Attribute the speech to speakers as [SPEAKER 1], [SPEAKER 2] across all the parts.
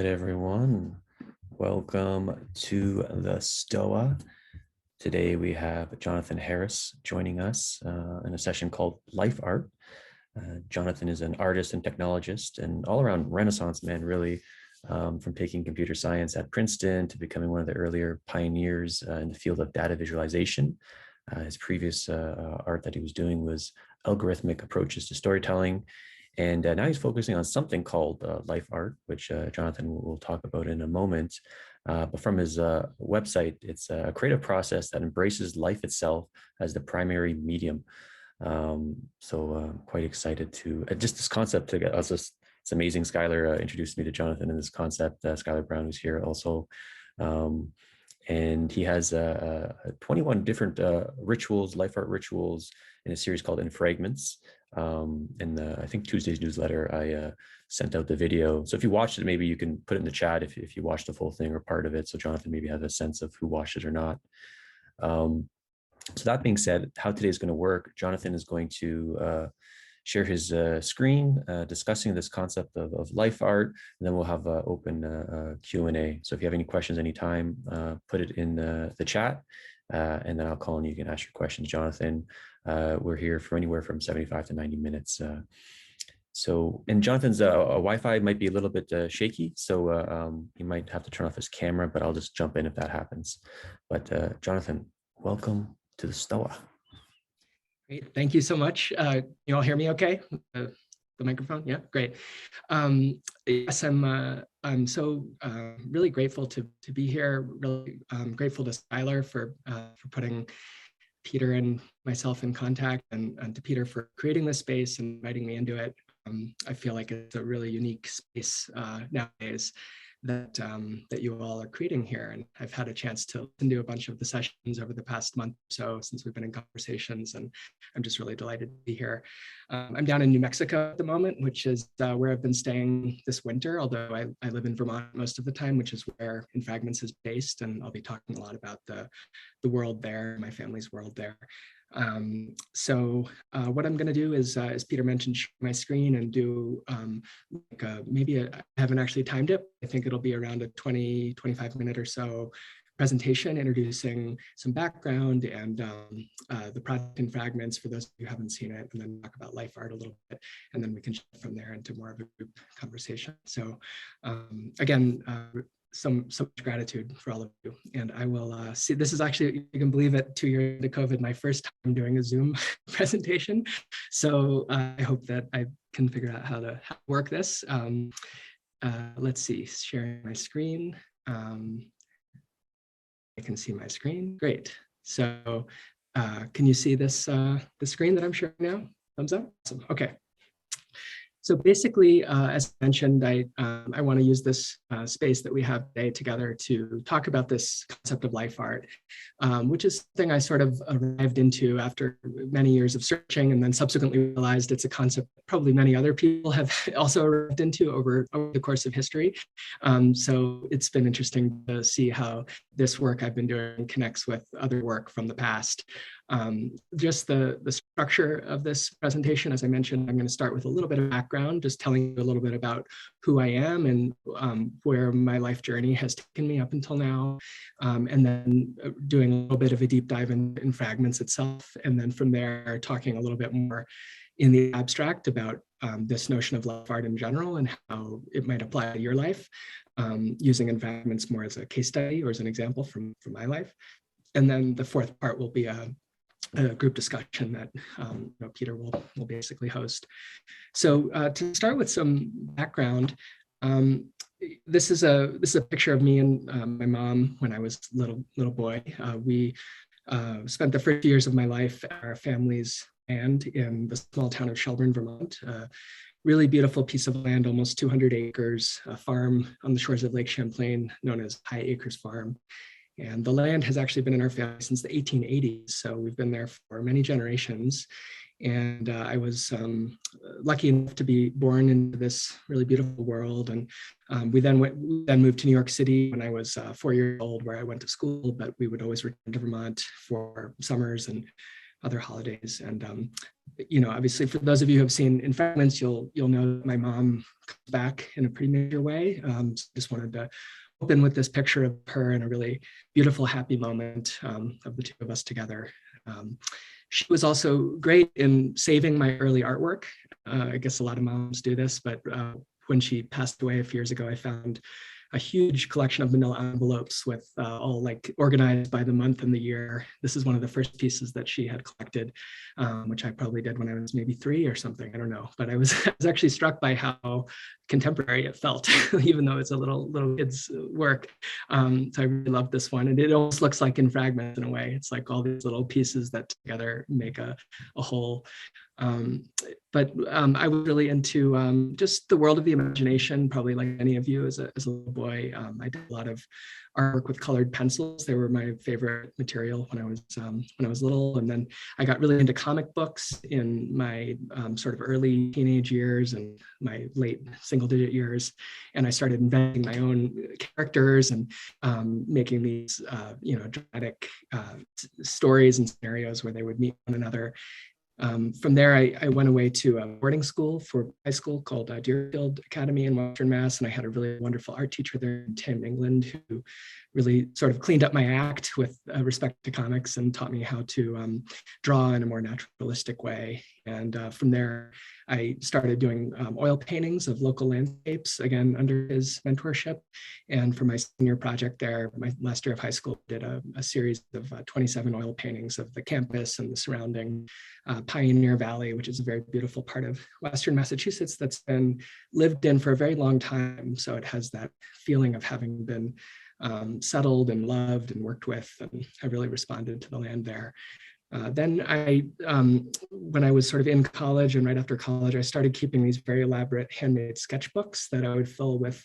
[SPEAKER 1] everyone. Welcome to the Stoa. Today we have Jonathan Harris joining us in a session called Life Art. Jonathan is an artist and technologist and all-around Renaissance man, really, from taking computer science at Princeton to becoming one of the earlier pioneers in the field of data visualization. His previous art that he was doing was algorithmic approaches to storytelling. And now he's focusing on something called life art, which Jonathan will talk about in a moment. But from his website, it's a creative process that embraces life itself as the primary medium. So quite excited to just this concept to get us. It's amazing. Skylar introduced me to Jonathan in this concept. Skylar Brown, who's here also. And he has 21 different rituals, life art rituals, in a series called In Fragments. In I think Tuesday's newsletter, I sent out the video. So if you watched it, maybe you can put it in the chat if you watched the full thing or part of it. So Jonathan maybe has a sense of who watched it or not. So that being said, how today is going to work, Jonathan is going to share his screen discussing this concept of life art, and then we'll have an open Q&A. So if you have any questions anytime, put it in the chat, and then I'll call on you. You can ask your questions, Jonathan. We're here for anywhere from 75 to 90 minutes. And Jonathan's Wi-Fi might be a little bit shaky, so he might have to turn off his camera, but I'll just jump in if that happens. But Jonathan, welcome to the Stoa.
[SPEAKER 2] Great, thank you so much. You all hear me okay? The microphone, yeah, great. Yes, I'm so really grateful to be here. Really grateful to Skylar for putting Peter and myself in contact, and to Peter for creating this space and inviting me into it. I feel like it's a really unique space nowadays that you all are creating here. And I've had a chance to listen to a bunch of the sessions over the past month or so since we've been in conversations, and I'm just really delighted to be here. I'm down in New Mexico at the moment, which is where I've been staying this winter, although I live in Vermont most of the time, which is where In Fragments is based, and I'll be talking a lot about the world there, my family's world there. So what I'm going to do is, as Peter mentioned, share my screen and do I haven't actually timed it. I think it'll be around a 20-25 minute or so presentation introducing some background and the project In Fragments for those of you who haven't seen it, and then talk about life art a little bit, and then we can shift from there into more of a group conversation. So again, so much gratitude for all of you. And I will see, this is actually, you can believe it, 2 years into COVID, my first time doing a Zoom presentation. So I hope that I can figure out how to work this. Let's see, sharing my screen. I can see my screen, great. So can you see this, the screen that I'm sharing now? Thumbs up, awesome, okay. So basically, as I mentioned, I want to use this space that we have today together to talk about this concept of life art, which is something I sort of arrived into after many years of searching, and then subsequently realized it's a concept that probably many other people have also arrived into over the course of history. So it's been interesting to see how this work I've been doing connects with other work from the past. Just the structure of this presentation, as I mentioned, I'm going to start with a little bit of background, just telling you a little bit about who I am and where my life journey has taken me up until now, and then doing a little bit of a deep dive in Fragments itself, and then from there talking a little bit more in the abstract about this notion of life art in general and how it might apply to your life, using In Fragments more as a case study or as an example from my life. And then the fourth part will be a group discussion that Peter will basically host. So to start with some background, this is a picture of me and my mom when I was little boy. We spent the first years of my life at our family's land in the small town of Shelburne, Vermont. Really beautiful piece of land, almost 200 acres, a farm on the shores of Lake Champlain known as High Acres Farm. And the land has actually been in our family since the 1880s. So we've been there for many generations. And I was lucky enough to be born into this really beautiful world. And we then moved to New York City when I was 4 years old, where I went to school, but we would always return to Vermont for summers and other holidays. And Obviously for those of you who have seen In Fragments, you'll know that my mom comes back in a pretty major way. So just wanted to open with this picture of her in a really beautiful, happy moment of the two of us together. She was also great in saving my early artwork. I guess a lot of moms do this, but when she passed away a few years ago, I found a huge collection of manila envelopes with all like organized by the month and the year. This is one of the first pieces that she had collected, which I probably did when I was maybe 3 or something. I don't know, but I was actually struck by how contemporary it felt, even though it's a little kid's work. So I really love this one, and it almost looks like In Fragments in a way. It's like all these little pieces that together make a whole. But I was really into just the world of the imagination, probably like many of you as a little boy. I did a lot of artwork with colored pencils. They were my favorite material when I was little. And then I got really into comic books in my sort of early teenage years and my late single-digit years. And I started inventing my own characters and making these dramatic stories and scenarios where they would meet one another. From there, I went away to a boarding school for high school called Deerfield Academy in Western Mass, and I had a really wonderful art teacher there, Tim England, who really sort of cleaned up my act with respect to comics and taught me how to draw in a more naturalistic way. And from there, I started doing oil paintings of local landscapes, again, under his mentorship. And for my senior project there, my last year of high school, did a series of 27 oil paintings of the campus and the surrounding Pioneer Valley, which is a very beautiful part of Western Massachusetts that's been lived in for a very long time. So it has that feeling of having been settled and loved and worked with, and I really responded to the land there. Then when I was sort of in college and right after college, I started keeping these very elaborate handmade sketchbooks that I would fill with,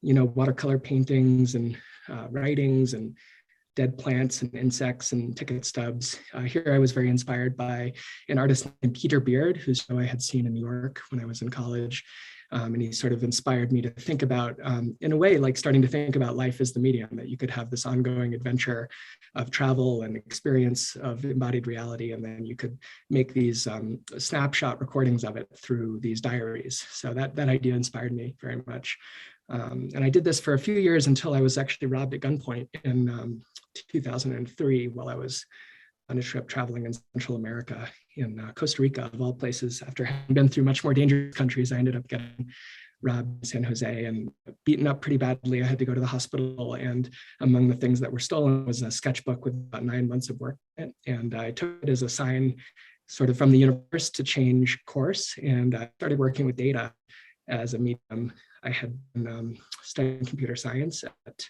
[SPEAKER 2] watercolor paintings and writings and dead plants and insects and ticket stubs. Here I was very inspired by an artist named Peter Beard, whose show I had seen in New York when I was in college. And he sort of inspired me to think about, in a way, like starting to think about life as the medium, that you could have this ongoing adventure of travel and experience of embodied reality, and then you could make these snapshot recordings of it through these diaries. So that idea inspired me very much. And I did this for a few years until I was actually robbed at gunpoint in 2003 while I was on a trip traveling in Central America, in Costa Rica, of all places. After having been through much more dangerous countries, I ended up getting robbed in San Jose and beaten up pretty badly. I had to go to the hospital, and among the things that were stolen was a sketchbook with about 9 months of work in it. And I took it as a sign sort of from the universe to change course, and I started working with data as a medium. I had been studying computer science at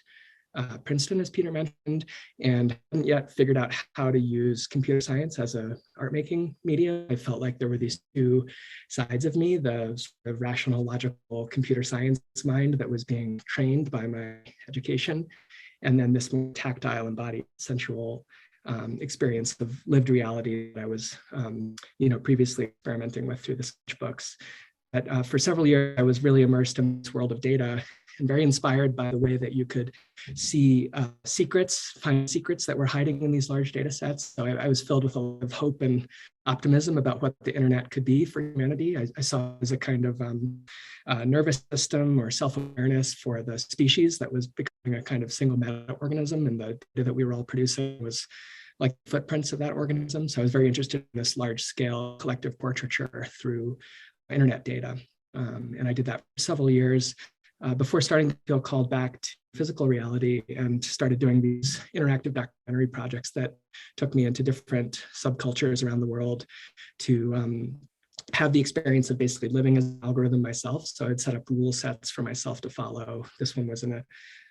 [SPEAKER 2] Princeton, as Peter mentioned, and hadn't yet figured out how to use computer science as a art making medium. I felt like there were these two sides of me, the sort of rational, logical computer science mind that was being trained by my education, and then this more tactile, embodied, sensual experience of lived reality that I was previously experimenting with through the sketchbooks. But for several years, I was really immersed in this world of data and very inspired by the way that you could see find secrets that were hiding in these large data sets. So I was filled with a lot of hope and optimism about what the internet could be for humanity. I saw it as a kind of nervous system or self-awareness for the species that was becoming a kind of single meta-organism, and the data that we were all producing was like footprints of that organism. So I was very interested in this large-scale collective portraiture through internet data. And I did that for several years before starting to feel called back to physical reality, and started doing these interactive documentary projects that took me into different subcultures around the world to have the experience of basically living as an algorithm myself. So I'd set up rule sets for myself to follow. This one was in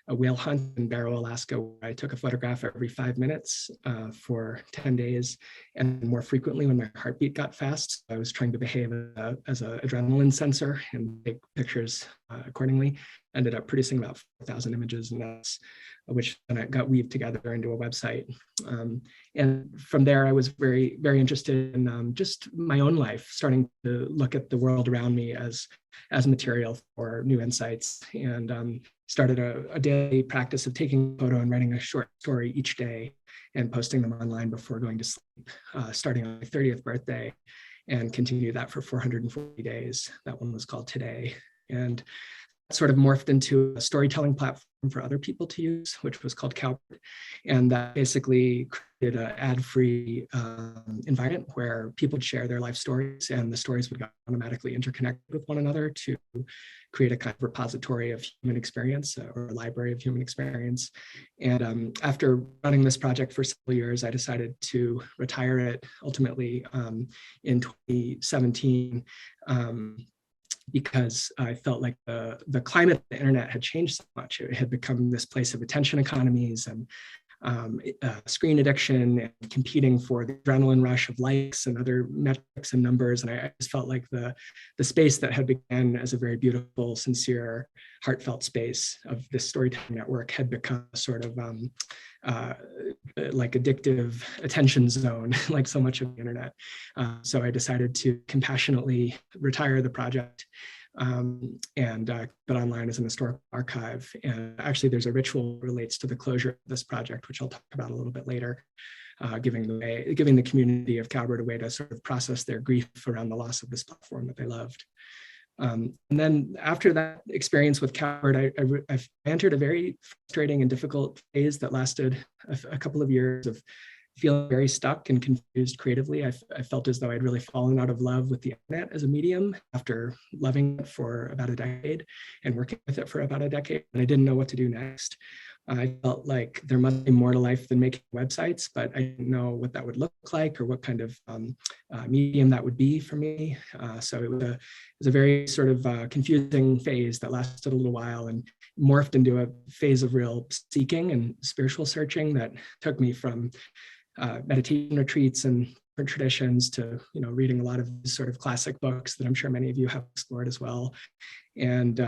[SPEAKER 2] a whale hunt in Barrow, Alaska, where I took a photograph every 5 minutes for 10 days, and more frequently when my heartbeat got fast. I was trying to behave as an adrenaline sensor and take pictures accordingly. Ended up producing about 4,000 images, and that's which then I got weaved together into a website. And from there, I was very, very interested in just my own life, starting to look at the world around me as material for new insights. And started a daily practice of taking a photo and writing a short story each day and posting them online before going to sleep, starting on my 30th birthday, and continued that for 440 days. That one was called Today. And sort of morphed into a storytelling platform for other people to use, which was called Cowbird. And that basically created an ad-free environment where people would share their life stories, and the stories would automatically interconnect with one another to create a kind of repository of human experience, or a library of human experience. And after running this project for several years, I decided to retire it ultimately in 2017. Because I felt like the climate of the internet had changed so much. It had become this place of attention economies and screen addiction, and competing for the adrenaline rush of likes and other metrics and numbers. And I just felt like the space that had begun as a very beautiful, sincere, heartfelt space of this storytelling network had become a sort of like addictive attention zone, like so much of the internet. So I decided to compassionately retire the project and put online as an historical archive. And actually, there's a ritual that relates to the closure of this project, which I'll talk about a little bit later, giving the community of Cowbird a way to sort of process their grief around the loss of this platform that they loved. And then after that experience with Cowbird, I entered a very frustrating and difficult phase that lasted a couple of years of feeling very stuck and confused creatively. I felt as though I'd really fallen out of love with the internet as a medium after loving it for about a decade and working with it for about a decade, and I didn't know what to do next. I felt like there must be more to life than making websites, but I didn't know what that would look like or what kind of medium that would be for me. So it was a very sort of confusing phase that lasted a little while and morphed into a phase of real seeking and spiritual searching that took me from meditation retreats and different traditions to reading a lot of sort of classic books that I'm sure many of you have explored as well, and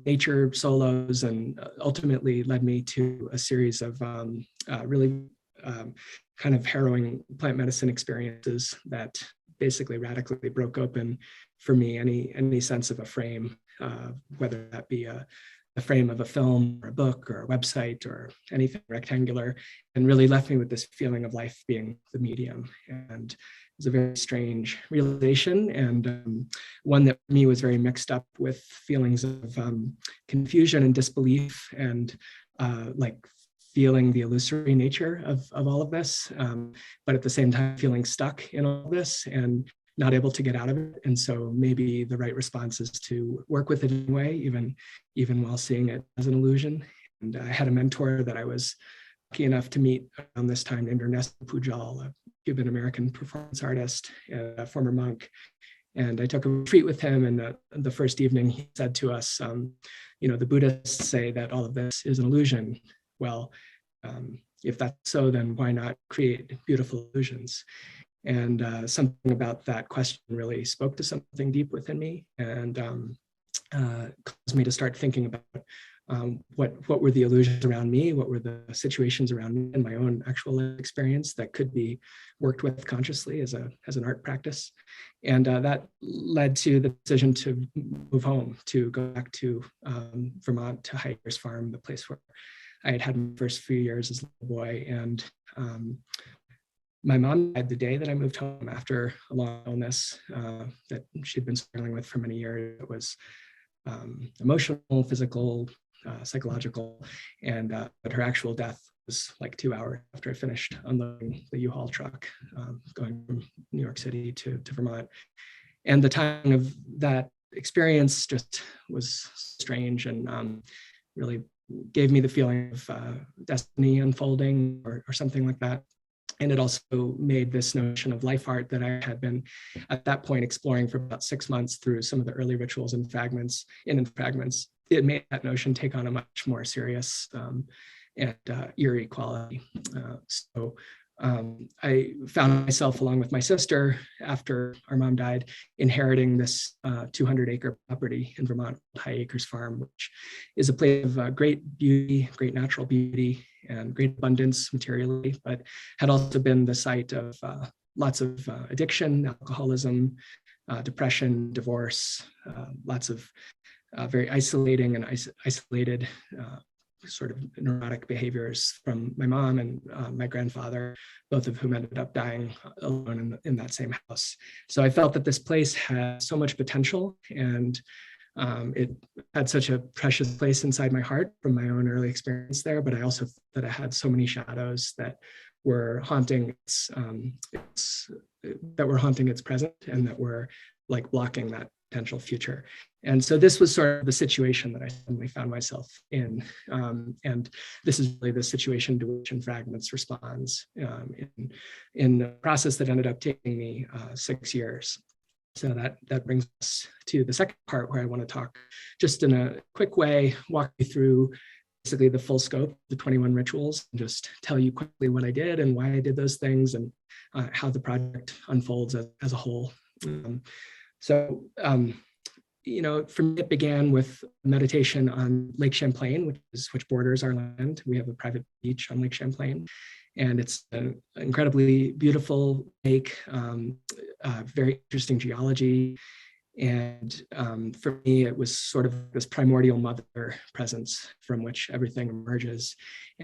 [SPEAKER 2] nature solos, and ultimately led me to a series of really kind of harrowing plant medicine experiences that basically radically broke open for me any sense of a frame, whether that be the frame of a film or a book or a website or anything rectangular, and really left me with this feeling of life being the medium. And it was a very strange realization, and one that for me was very mixed up with feelings of confusion and disbelief, and like feeling the illusory nature of all of this, but at the same time feeling stuck in all of this and not able to get out of it. And so maybe the right response is to work with it anyway, even while seeing it as an illusion. And I had a mentor that I was lucky enough to meet around this time named Ernesto Pujol, a Cuban-American performance artist, a former monk. And I took a retreat with him, and the first evening he said to us, the Buddhists say that all of this is an illusion. Well, if that's so, then why not create beautiful illusions? And something about that question really spoke to something deep within me, and caused me to start thinking about what were the illusions around me, what were the situations around me in my own actual experience that could be worked with consciously as an art practice. And that led to the decision to move home, to go back to Vermont, to Hiker's Farm, the place where I had my first few years as a little boy. And my mom died the day that I moved home after a long illness that she'd been struggling with for many years. It was emotional, physical, psychological, and but her actual death was like 2 hours after I finished unloading the U-Haul truck going from New York City to Vermont. And the timing of that experience just was strange, and really gave me the feeling of destiny unfolding or something like that. And it also made this notion of life art that I had been at that point exploring for about 6 months through some of the early rituals and fragments. It made that notion take on a much more serious and eerie quality. So I found myself, along with my sister, after our mom died, inheriting this 200-acre property in Vermont, High Acres Farm, which is a place of great beauty, great natural beauty, and great abundance materially, but had also been the site of lots of addiction, alcoholism, depression, divorce, lots of very isolating and isolated sort of neurotic behaviors from my mom and my grandfather, both of whom ended up dying alone in that same house. So I felt that this place had so much potential, and it had such a precious place inside my heart from my own early experience there, but I also thought that it had so many shadows that were haunting its present, and that were like blocking that potential future. And so this was sort of the situation that I suddenly found myself in. And this is really the situation to which In Fragments responds in a process that ended up taking me 6 years. So that brings us to the second part, where I want to talk just in a quick way, walk you through basically the full scope, the 21 rituals, and just tell you quickly what I did and why I did those things, and how the project unfolds as a whole. For me, it began with meditation on Lake Champlain, which borders our land. We have a private beach on Lake Champlain, and it's an incredibly beautiful lake, very interesting geology. And for me, it was sort of this primordial mother presence from which everything emerges.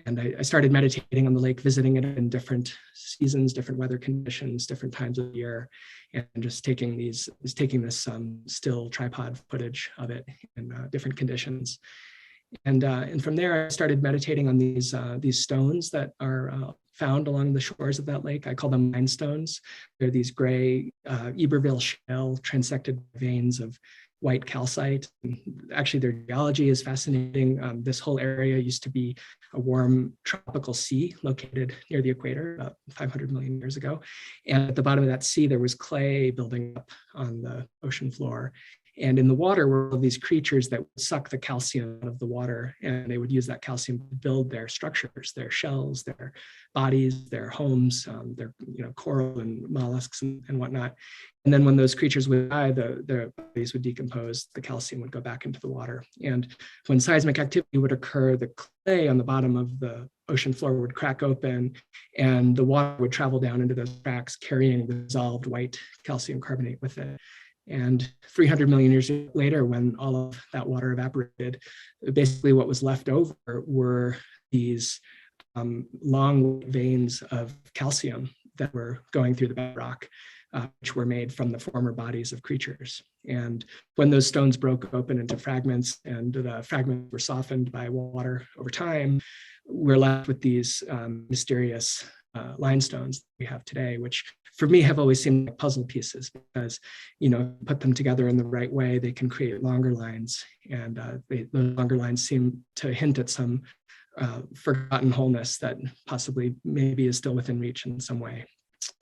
[SPEAKER 2] And I started meditating on the lake, visiting it in different seasons, different weather conditions, different times of the year, and just taking this still tripod footage of it in different conditions. And from there, I started meditating on these stones that are found along the shores of that lake. I call them mine stones. They're these gray Iberville shale transected veins of white calcite. And actually, their geology is fascinating. This whole area used to be a warm tropical sea located near the equator about 500 million years ago. And at the bottom of that sea, there was clay building up on the ocean floor. And in the water were all these creatures that would suck the calcium out of the water, and they would use that calcium to build their structures, their shells, their bodies, their homes, their coral and mollusks and whatnot. And then when those creatures would die, their bodies would decompose, the calcium would go back into the water. And when seismic activity would occur, the clay on the bottom of the ocean floor would crack open, and the water would travel down into those cracks, carrying the dissolved white calcium carbonate with it. And 300 million years later, when all of that water evaporated, basically what was left over were these long veins of calcium that were going through the bedrock, which were made from the former bodies of creatures. And when those stones broke open into fragments, and the fragments were softened by water over time, we're left with these mysterious limestones that we have today, which for me have always seemed like puzzle pieces, because put them together in the right way, they can create longer lines, and those longer lines seem to hint at some forgotten wholeness that possibly maybe is still within reach in some way.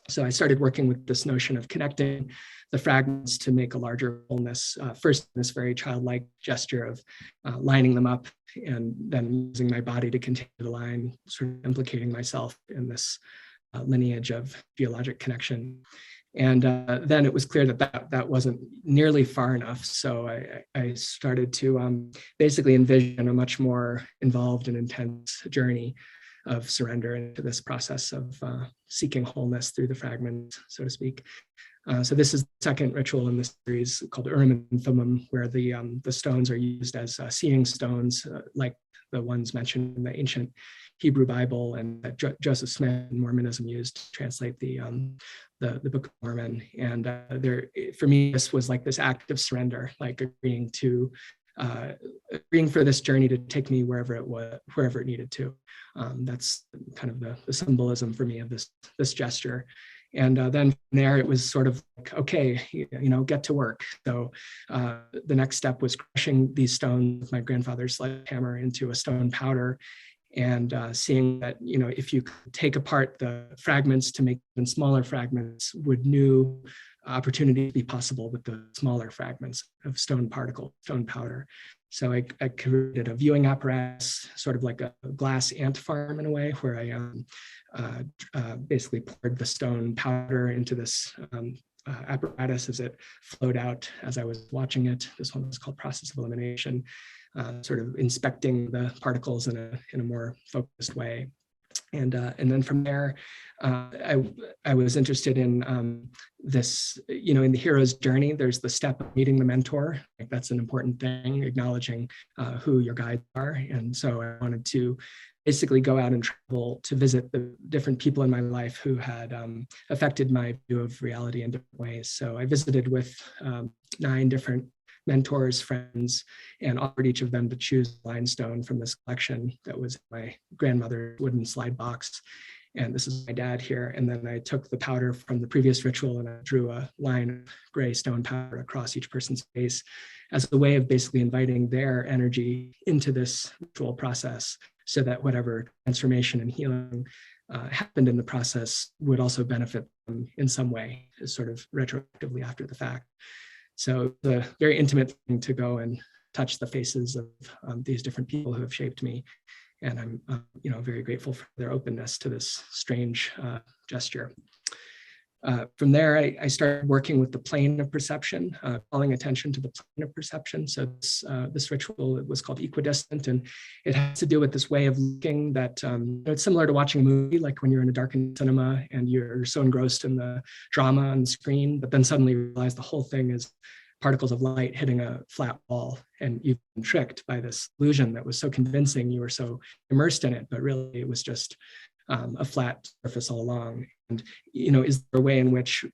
[SPEAKER 2] So I started working with this notion of connecting the fragments to make a larger wholeness, first in this very childlike gesture of lining them up, and then using my body to continue the line, sort of implicating myself in this lineage of geologic connection. And then it was clear that wasn't nearly far enough. So I started to basically envision a much more involved and intense journey of surrender into this process of seeking wholeness through the fragment, so to speak. So this is the second ritual in this series called Urim and Thummim, where the stones are used as seeing stones, like the ones mentioned in the ancient Hebrew Bible, and that Joseph Smith in Mormonism used to translate the Book of Mormon. And for me, this was like this act of surrender, like agreeing for this journey to take me wherever it needed to. That's kind of the symbolism for me of this gesture. And then from there, it was sort of like, okay, get to work. So the next step was crushing these stones with my grandfather's sledgehammer into a stone powder, and seeing that, if you could take apart the fragments to make even smaller fragments, would new opportunities be possible with the smaller fragments of stone powder. So I created a viewing apparatus, sort of like a glass ant farm in a way, where I basically poured the stone powder into this apparatus as it flowed out as I was watching it. This one was called Process of Elimination, sort of inspecting the particles in a more focused way. And then from there, I was interested in this, in the hero's journey. There's the step of meeting the mentor. Like that's an important thing, acknowledging who your guides are. And so I wanted to basically go out and travel to visit the different people in my life who had affected my view of reality in different ways. So I visited with 9 different mentors, friends, and offered each of them to choose a limestone from this collection that was in my grandmother's wooden slide box. And this is my dad here. And then I took the powder from the previous ritual and I drew a line of gray stone powder across each person's face as a way of basically inviting their energy into this ritual process so that whatever transformation and healing happened in the process would also benefit them in some way, sort of retroactively after the fact. So the very intimate thing to go and touch the faces of these different people who have shaped me. And I'm very grateful for their openness to this strange gesture. From there, I started working with the plane of perception, calling attention to the plane of perception. So this ritual, it was called equidistant, and it has to do with this way of looking that it's similar to watching a movie, like when you're in a darkened cinema and you're so engrossed in the drama on the screen, but then suddenly realize the whole thing is particles of light hitting a flat wall, and you've been tricked by this illusion that was so convincing, you were so immersed in it, but really it was just a flat surface all along. And, is there a way in which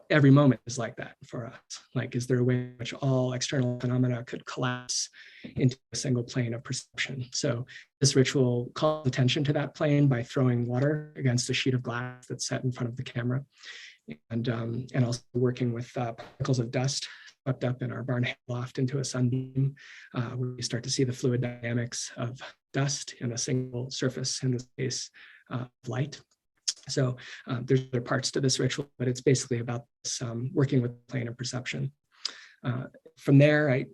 [SPEAKER 2] every moment is like that for us? Like, is there a way in which all external phenomena could collapse into a single plane of perception? So this ritual calls attention to that plane by throwing water against a sheet of glass that's set in front of the camera. And also working with particles of dust swept up in our barn loft into a sunbeam, where we start to see the fluid dynamics of dust in a single surface, in this case, light. So there's other parts to this ritual, but it's basically about this, working with the plane of perception. From there, I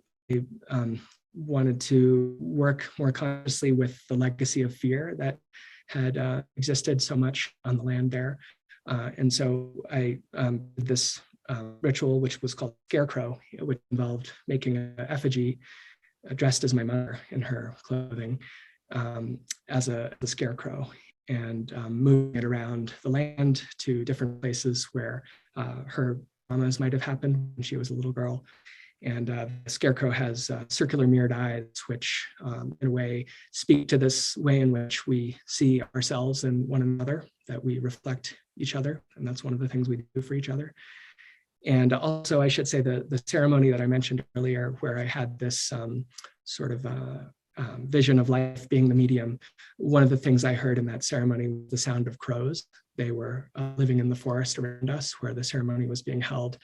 [SPEAKER 2] wanted to work more consciously with the legacy of fear that had existed so much on the land there. And so I did this ritual, which was called Scarecrow, which involved making an effigy dressed as my mother in her clothing as a scarecrow, and moving it around the land to different places where her traumas might have happened when she was a little girl. And the scarecrow has circular mirrored eyes, which in a way speak to this way in which we see ourselves and one another, that we reflect each other. And that's one of the things we do for each other. And also, I should say the ceremony that I mentioned earlier, where I had this sort of vision of life being the medium, one of the things I heard in that ceremony was the sound of crows. They were living in the forest around us where the ceremony was being held.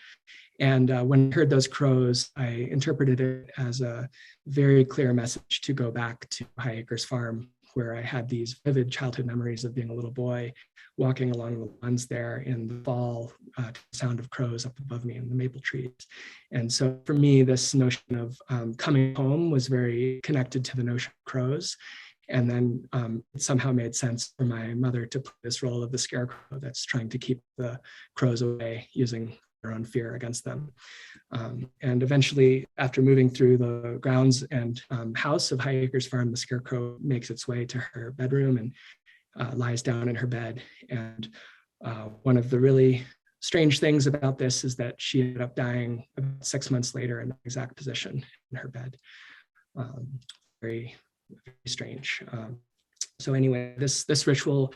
[SPEAKER 2] And when I heard those crows, I interpreted it as a very clear message to go back to High Acres Farm, where I had these vivid childhood memories of being a little boy, walking along the lawns there in the fall, to the sound of crows up above me in the maple trees. And so for me, this notion of coming home was very connected to the notion of crows. And then it somehow made sense for my mother to play this role of the scarecrow that's trying to keep the crows away using their own fear against them. And eventually, after moving through the grounds and house of High Acres Farm, the scarecrow makes its way to her bedroom and lies down in her bed. And one of the really strange things about this is that she ended up dying about 6 months later in the exact position in her bed. Very, very strange. So anyway, this ritual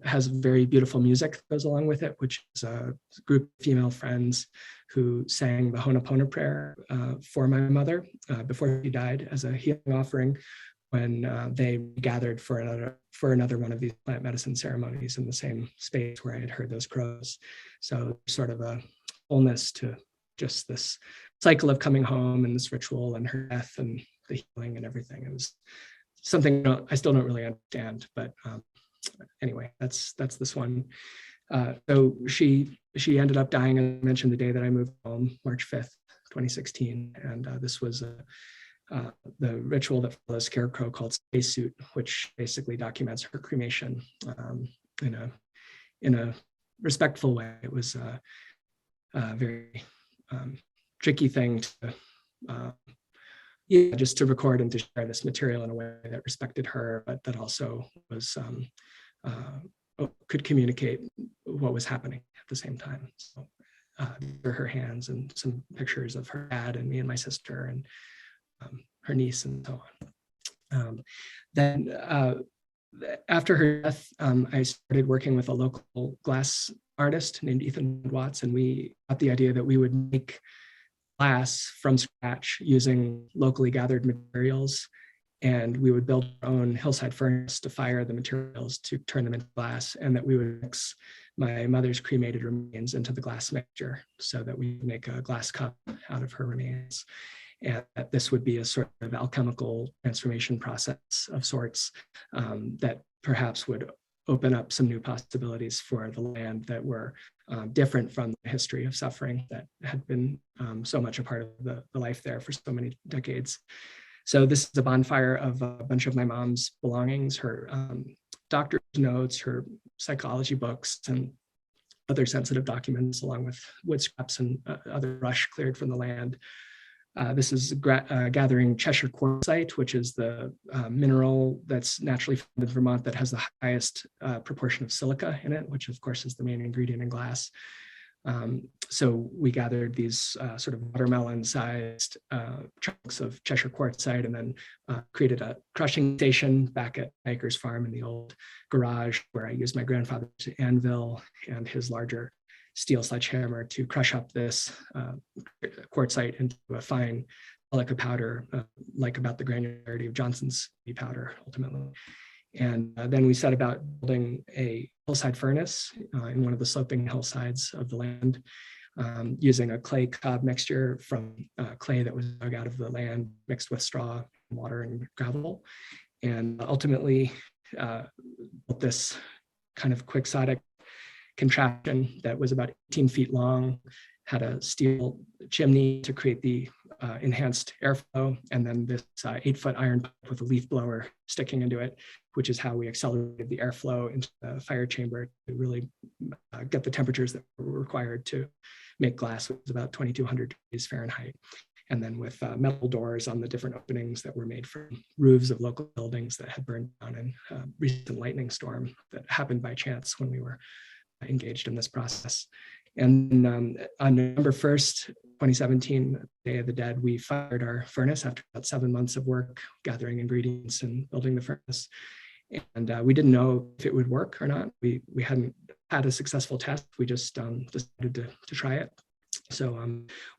[SPEAKER 2] has very beautiful music that goes along with it, which is a group of female friends who sang the Ho'oponopono prayer for my mother before she died as a healing offering, when they gathered for another one of these plant medicine ceremonies in the same space where I had heard those crows. So sort of a wholeness to just this cycle of coming home and this ritual and her death and the healing and everything. It was something I still don't really understand, but anyway, that's this one. So she ended up dying, as I mentioned, the day that I moved home, March 5th, 2016. And this was the ritual that follows Scarecrow called Spacesuit, which basically documents her cremation in a respectful way. It was a very tricky thing to just to record and to share this material in a way that respected her, but that also was could communicate what was happening at the same time. So these are her hands and some pictures of her dad and me and my sister and her niece and so on. Then after her death, I started working with a local glass artist named Ethan Watts, and we got the idea that we would make glass from scratch using locally gathered materials, and we would build our own hillside furnace to fire the materials to turn them into glass, and that we would mix my mother's cremated remains into the glass mixture so that we would make a glass cup out of her remains. And that this would be a sort of alchemical transformation process of sorts that perhaps would open up some new possibilities for the land that were different from the history of suffering that had been so much a part of the life there for so many decades. So this is a bonfire of a bunch of my mom's belongings, her doctor's notes, her psychology books, and other sensitive documents, along with wood scraps and other brush cleared from the land. This is gathering Cheshire quartzite, which is the mineral that's naturally found in Vermont that has the highest proportion of silica in it, which of course is the main ingredient in glass. So we gathered these sort of watermelon-sized chunks of Cheshire quartzite, and then created a crushing station back at Baker's farm in the old garage, where I used my grandfather's anvil and his larger steel sledgehammer to crush up this quartzite into a fine silica powder, like about the granularity of Johnson's powder ultimately. And then we set about building a hillside furnace in one of the sloping hillsides of the land, using a clay cob mixture from clay that was dug out of the land, mixed with straw, water, and gravel. And ultimately built this kind of quixotic contraption that was about 18 feet long, had a steel chimney to create the enhanced airflow, and then this 8-foot iron pipe with a leaf blower sticking into it, which is how we accelerated the airflow into the fire chamber to really get the temperatures that were required to make glass, which is about 2,200 degrees Fahrenheit. And then with metal doors on the different openings that were made from roofs of local buildings that had burned down in a recent lightning storm that happened by chance when we were engaged in this process. And on November 1st, 2017, Day of the Dead, we fired our furnace after about 7 months of work, gathering ingredients and building the furnace. And we didn't know if it would work or not. We hadn't had a successful test. We just decided to try it. So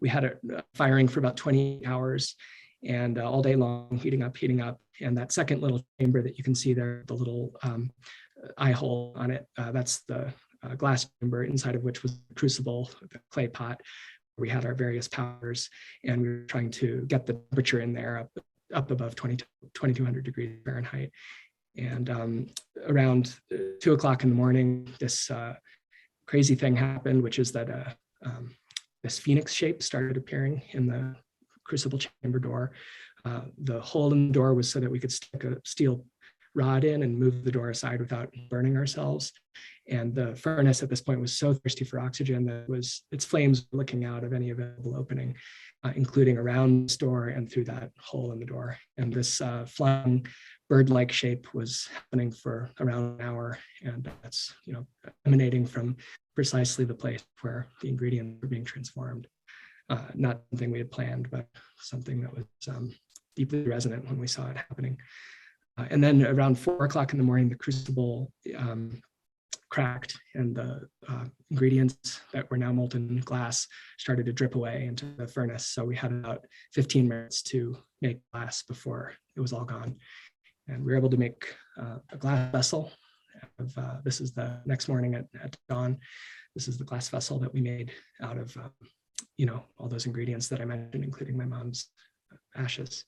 [SPEAKER 2] we had it firing for about 20 hours and all day long, heating up. And that second little chamber that you can see there, the little eye hole on it, that's the glass chamber, inside of which was the crucible, the clay pot, where we had our various powders, and we were trying to get the temperature in there up above 2,200 degrees Fahrenheit. And around 2 o'clock in the morning, this crazy thing happened, which is that this phoenix shape started appearing in the crucible chamber door. The hole in the door was so that we could stick a steel rod in and move the door aside without burning ourselves. And the furnace at this point was so thirsty for oxygen that its flames were licking out of any available opening, including around the door and through that hole in the door. And this flying bird-like shape was happening for around an hour, and that's emanating from precisely the place where the ingredients were being transformed. Not something we had planned, but something that was deeply resonant when we saw it happening. And then around 4 o'clock in the morning, the crucible cracked, and the ingredients that were now molten glass started to drip away into the furnace. So we had about 15 minutes to make glass before it was all gone. And we were able to make a glass vessel. This is the next morning at dawn. This is the glass vessel that we made out of all those ingredients that I mentioned, including my mom's ashes.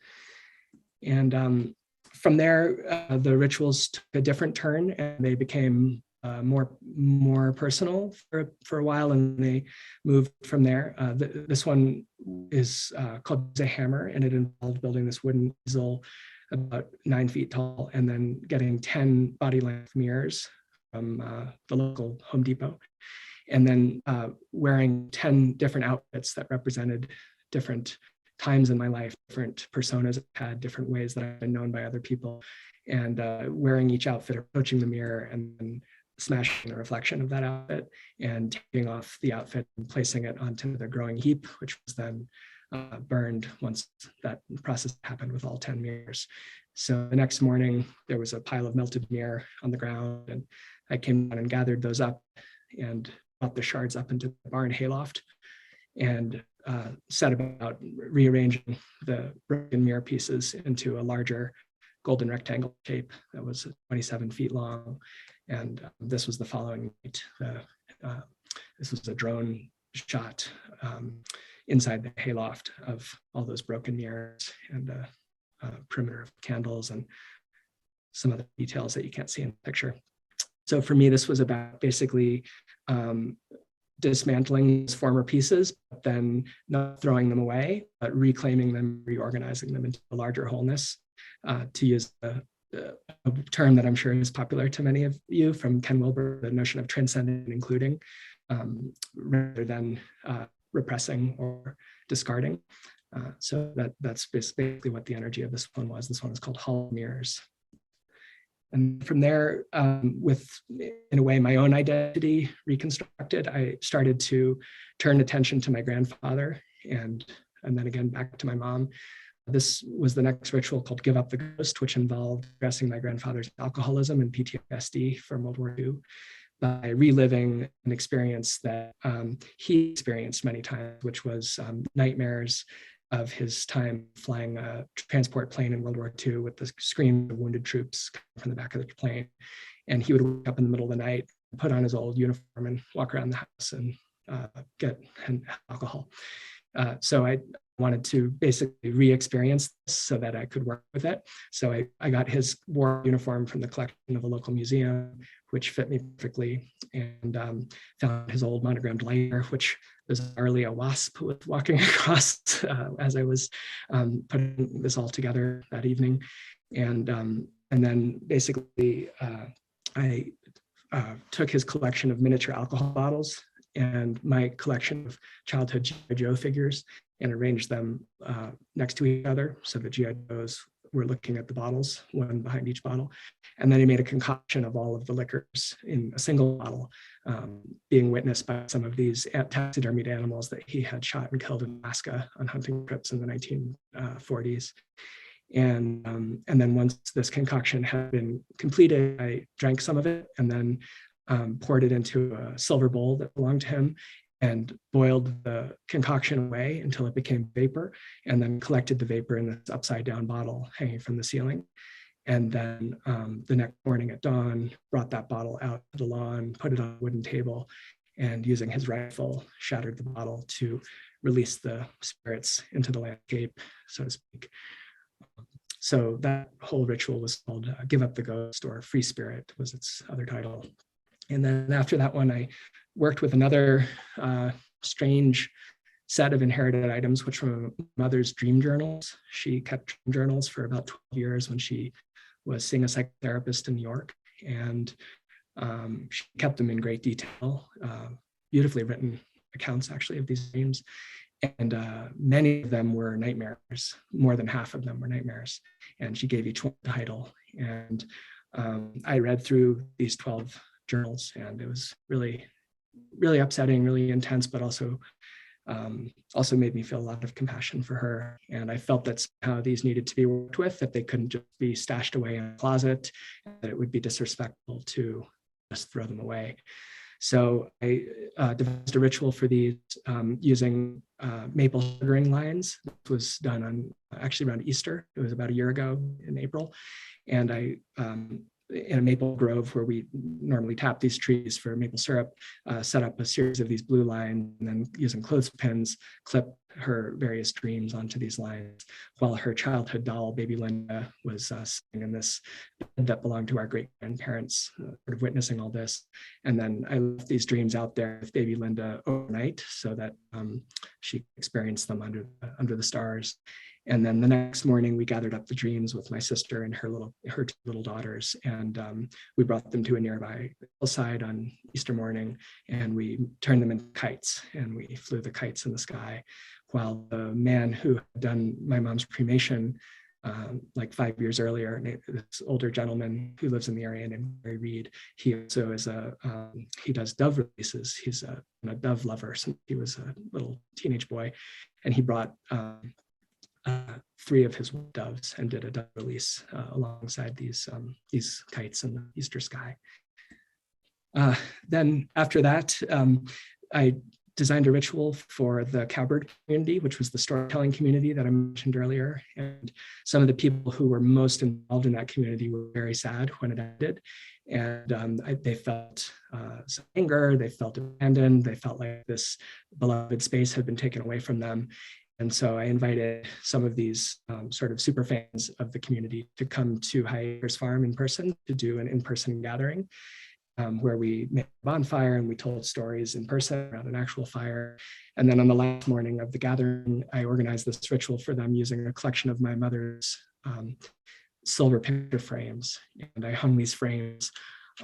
[SPEAKER 2] And from there, the rituals took a different turn, and they became more personal for a while, and they moved from there. This one is called a hammer, and it involved building this wooden easel about 9 feet tall, and then getting 10 body length mirrors from the local Home Depot, and then wearing 10 different outfits that represented different times in my life, different personas I've had, different ways that I've been known by other people, and wearing each outfit, approaching the mirror, and then smashing the reflection of that outfit and taking off the outfit and placing it onto the growing heap, which was then burned once that process happened with all 10 mirrors. So the next morning, there was a pile of melted mirror on the ground, and I came down and gathered those up and brought the shards up into the barn hayloft and set about rearranging the broken mirror pieces into a larger golden rectangle shape that was 27 feet long. And this was the following night. This was a drone shot inside the hayloft of all those broken mirrors and a perimeter of candles and some other details that you can't see in the picture. So for me, this was about basically dismantling those former pieces, but then not throwing them away, but reclaiming them, reorganizing them into a larger wholeness, to use a term that I'm sure is popular to many of you from Ken Wilber, the notion of transcending and including, rather than repressing or discarding. So that's basically what the energy of this one was. This one is called Hollow Mirrors. And from there, with, in a way, my own identity reconstructed, I started to turn attention to my grandfather and then again back to my mom. This was the next ritual called Give Up the Ghost, which involved addressing my grandfather's alcoholism and PTSD from World War II by reliving an experience that he experienced many times, which was nightmares of his time flying a transport plane in World War II with the scream of wounded troops coming from the back of the plane. And he would wake up in the middle of the night, put on his old uniform and walk around the house and get alcohol. So I wanted to basically re-experience this so that I could work with it. So I got his war uniform from the collection of a local museum, which fit me perfectly, and found his old monogrammed lighter, which was early a wasp was walking across as I was putting this all together that evening. And then basically I took his collection of miniature alcohol bottles and my collection of childhood G.I. Joe figures and arranged them next to each other so the G.I. Joes were looking at the bottles, one behind each bottle. And then he made a concoction of all of the liquors in a single bottle, being witnessed by some of these taxidermied animals that he had shot and killed in Alaska on hunting trips in the 1940s. And then once this concoction had been completed, I drank some of it and then poured it into a silver bowl that belonged to him and boiled the concoction away until it became vapor, and then collected the vapor in this upside down bottle hanging from the ceiling. And then the next morning at dawn, brought that bottle out to the lawn, put it on a wooden table, and using his rifle, shattered the bottle to release the spirits into the landscape, so to speak. So that whole ritual was called Give Up the Ghost, or Free Spirit was its other title. And then after that one, I worked with another strange set of inherited items, which were my mother's dream journals. She kept dream journals for about 12 years when she was seeing a psychotherapist in New York. And she kept them in great detail, beautifully written accounts actually of these dreams. And many of them were nightmares. More than half of them were nightmares. And she gave each one a title. And I read through these 12 journals, and it was really, really upsetting, really intense, but also made me feel a lot of compassion for her. And I felt that somehow these needed to be worked with, that they couldn't just be stashed away in a closet, that it would be disrespectful to just throw them away. So I devised a ritual for these using maple sugaring lines. This was done on actually around Easter. It was about a year ago in April. And I, in a maple grove where we normally tap these trees for maple syrup, set up a series of these blue lines, and then using clothespins, clip her various dreams onto these lines, while her childhood doll, baby Linda, was sitting in this bed that belonged to our great-grandparents, sort of witnessing all this. And then I left these dreams out there with baby Linda overnight so that she experienced them under the stars. And then the next morning, we gathered up the dreams with my sister and her two little daughters, and we brought them to a nearby hillside on Easter morning, and we turned them into kites, and we flew the kites in the sky while the man who had done my mom's cremation like 5 years earlier, this older gentleman who lives in the area named Mary Reed, he also is he does dove releases. He's a dove lover since he was a little teenage boy, and he brought 3 of his doves and did a dove release alongside these kites in the Easter sky. Then after that, I designed a ritual for the cowbird community, which was the storytelling community that I mentioned earlier. And some of the people who were most involved in that community were very sad when it ended. And they felt some anger, they felt abandoned, they felt like this beloved space had been taken away from them. And so I invited some of these sort of super fans of the community to come to High Acres Farm in person to do an in-person gathering. Where we made a bonfire and we told stories in person around an actual fire. And then on the last morning of the gathering, I organized this ritual for them using a collection of my mother's silver picture frames. And I hung these frames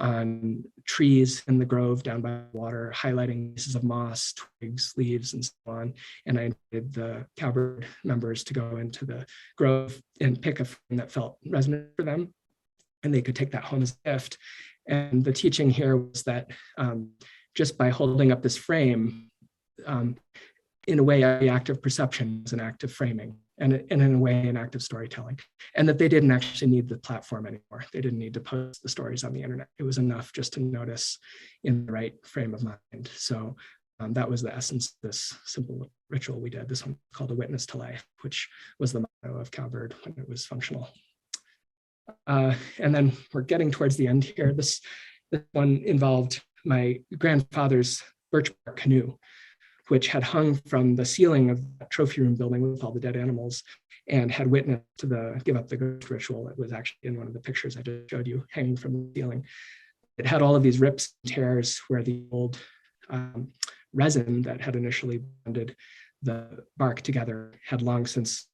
[SPEAKER 2] on trees in the grove down by the water, highlighting pieces of moss, twigs, leaves, and so on. And I invited the cowbird members to go into the grove and pick a frame that felt resonant for them. And they could take that home as a gift. And the teaching here was that just by holding up this frame, in a way, the act of perception is an act of framing, and in a way, an act of storytelling. And that they didn't actually need the platform anymore. They didn't need to post the stories on the internet. It was enough just to notice in the right frame of mind. So that was the essence of this simple ritual we did. This one called A Witness to Life, which was the motto of Cowbird when it was functional. And then we're getting towards the end here. This one involved my grandfather's birch bark canoe, which had hung from the ceiling of the trophy room building with all the dead animals and had witnessed the give up the ghost ritual. It was actually in one of the pictures I just showed you, hanging from the ceiling. It had all of these rips and tears where the old resin that had initially bonded the bark together had long since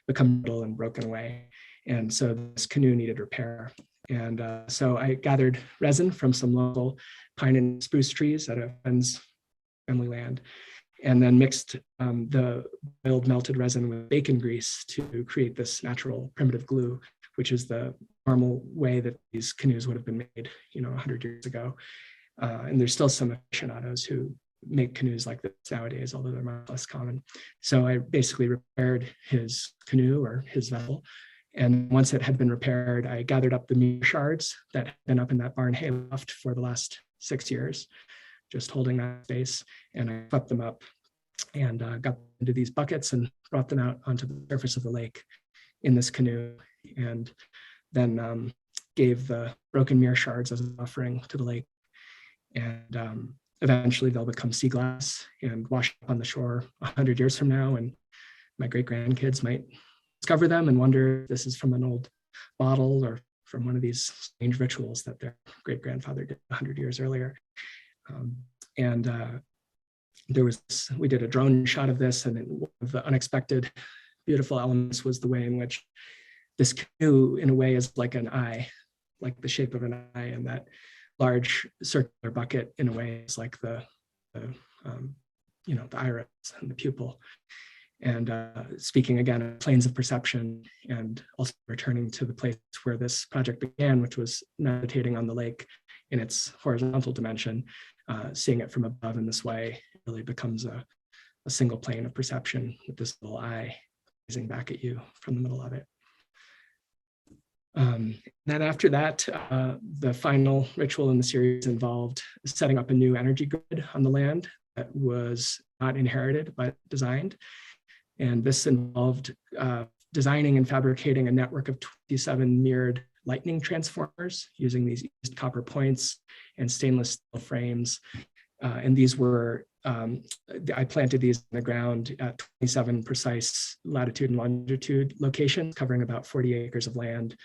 [SPEAKER 2] become brittle and broken away. And so this canoe needed repair. And so I gathered resin from some local pine and spruce trees at a friend's family land, and then mixed the boiled melted resin with bacon grease to create this natural primitive glue, which is the normal way that these canoes would have been made, 100 years ago. And there's still some aficionados who make canoes like this nowadays, although they're much less common. So I basically repaired his canoe or his vessel. And once it had been repaired, I gathered up the mirror shards that had been up in that barn hayloft for the last 6 years, just holding that space. And I swept them up and got into these buckets and brought them out onto the surface of the lake in this canoe. And then gave the broken mirror shards as an offering to the lake. And eventually they'll become sea glass and wash up on the shore 100 years from now. And my great grandkids might discover them and wonder if this is from an old bottle or from one of these strange rituals that their great grandfather did 100 years earlier. We did a drone shot of this, and one of the unexpected beautiful elements was the way in which this canoe in a way is like an eye, like the shape of an eye, and that large circular bucket in a way is like the iris and the pupil. And speaking again of planes of perception, and also returning to the place where this project began, which was meditating on the lake in its horizontal dimension, seeing it from above in this way really becomes a single plane of perception with this little eye gazing back at you from the middle of it. Then after that, the final ritual in the series involved setting up a new energy grid on the land that was not inherited but designed. And this involved designing and fabricating a network of 27 mirrored lightning transformers using these East copper points and stainless steel frames. And these were, I planted these in the ground at 27 precise latitude and longitude locations, covering about 40 acres of land.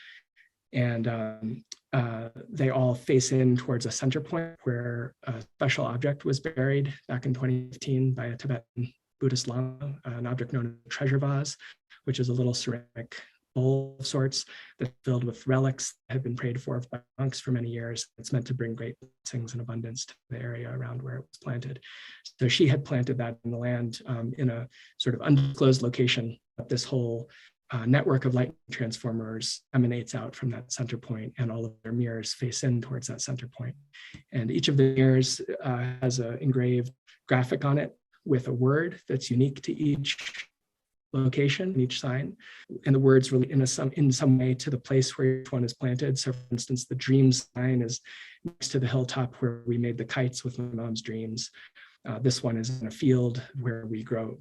[SPEAKER 2] And they all face in towards a center point where a special object was buried back in 2015 by a Tibetan Buddhist Lama, an object known as a treasure vase, which is a little ceramic bowl of sorts that's filled with relics that have been prayed for by monks for many years. It's meant to bring great blessings and abundance to the area around where it was planted. So she had planted that in the land in a sort of undisclosed location. But this whole network of light transformers emanates out from that center point, and all of their mirrors face in towards that center point. And each of the mirrors has an engraved graphic on it with a word that's unique to each location, each sign, and the words relate in some way to the place where each one is planted. So, for instance, the dream sign is next to the hilltop where we made the kites with my mom's dreams. This one is in a field where we grow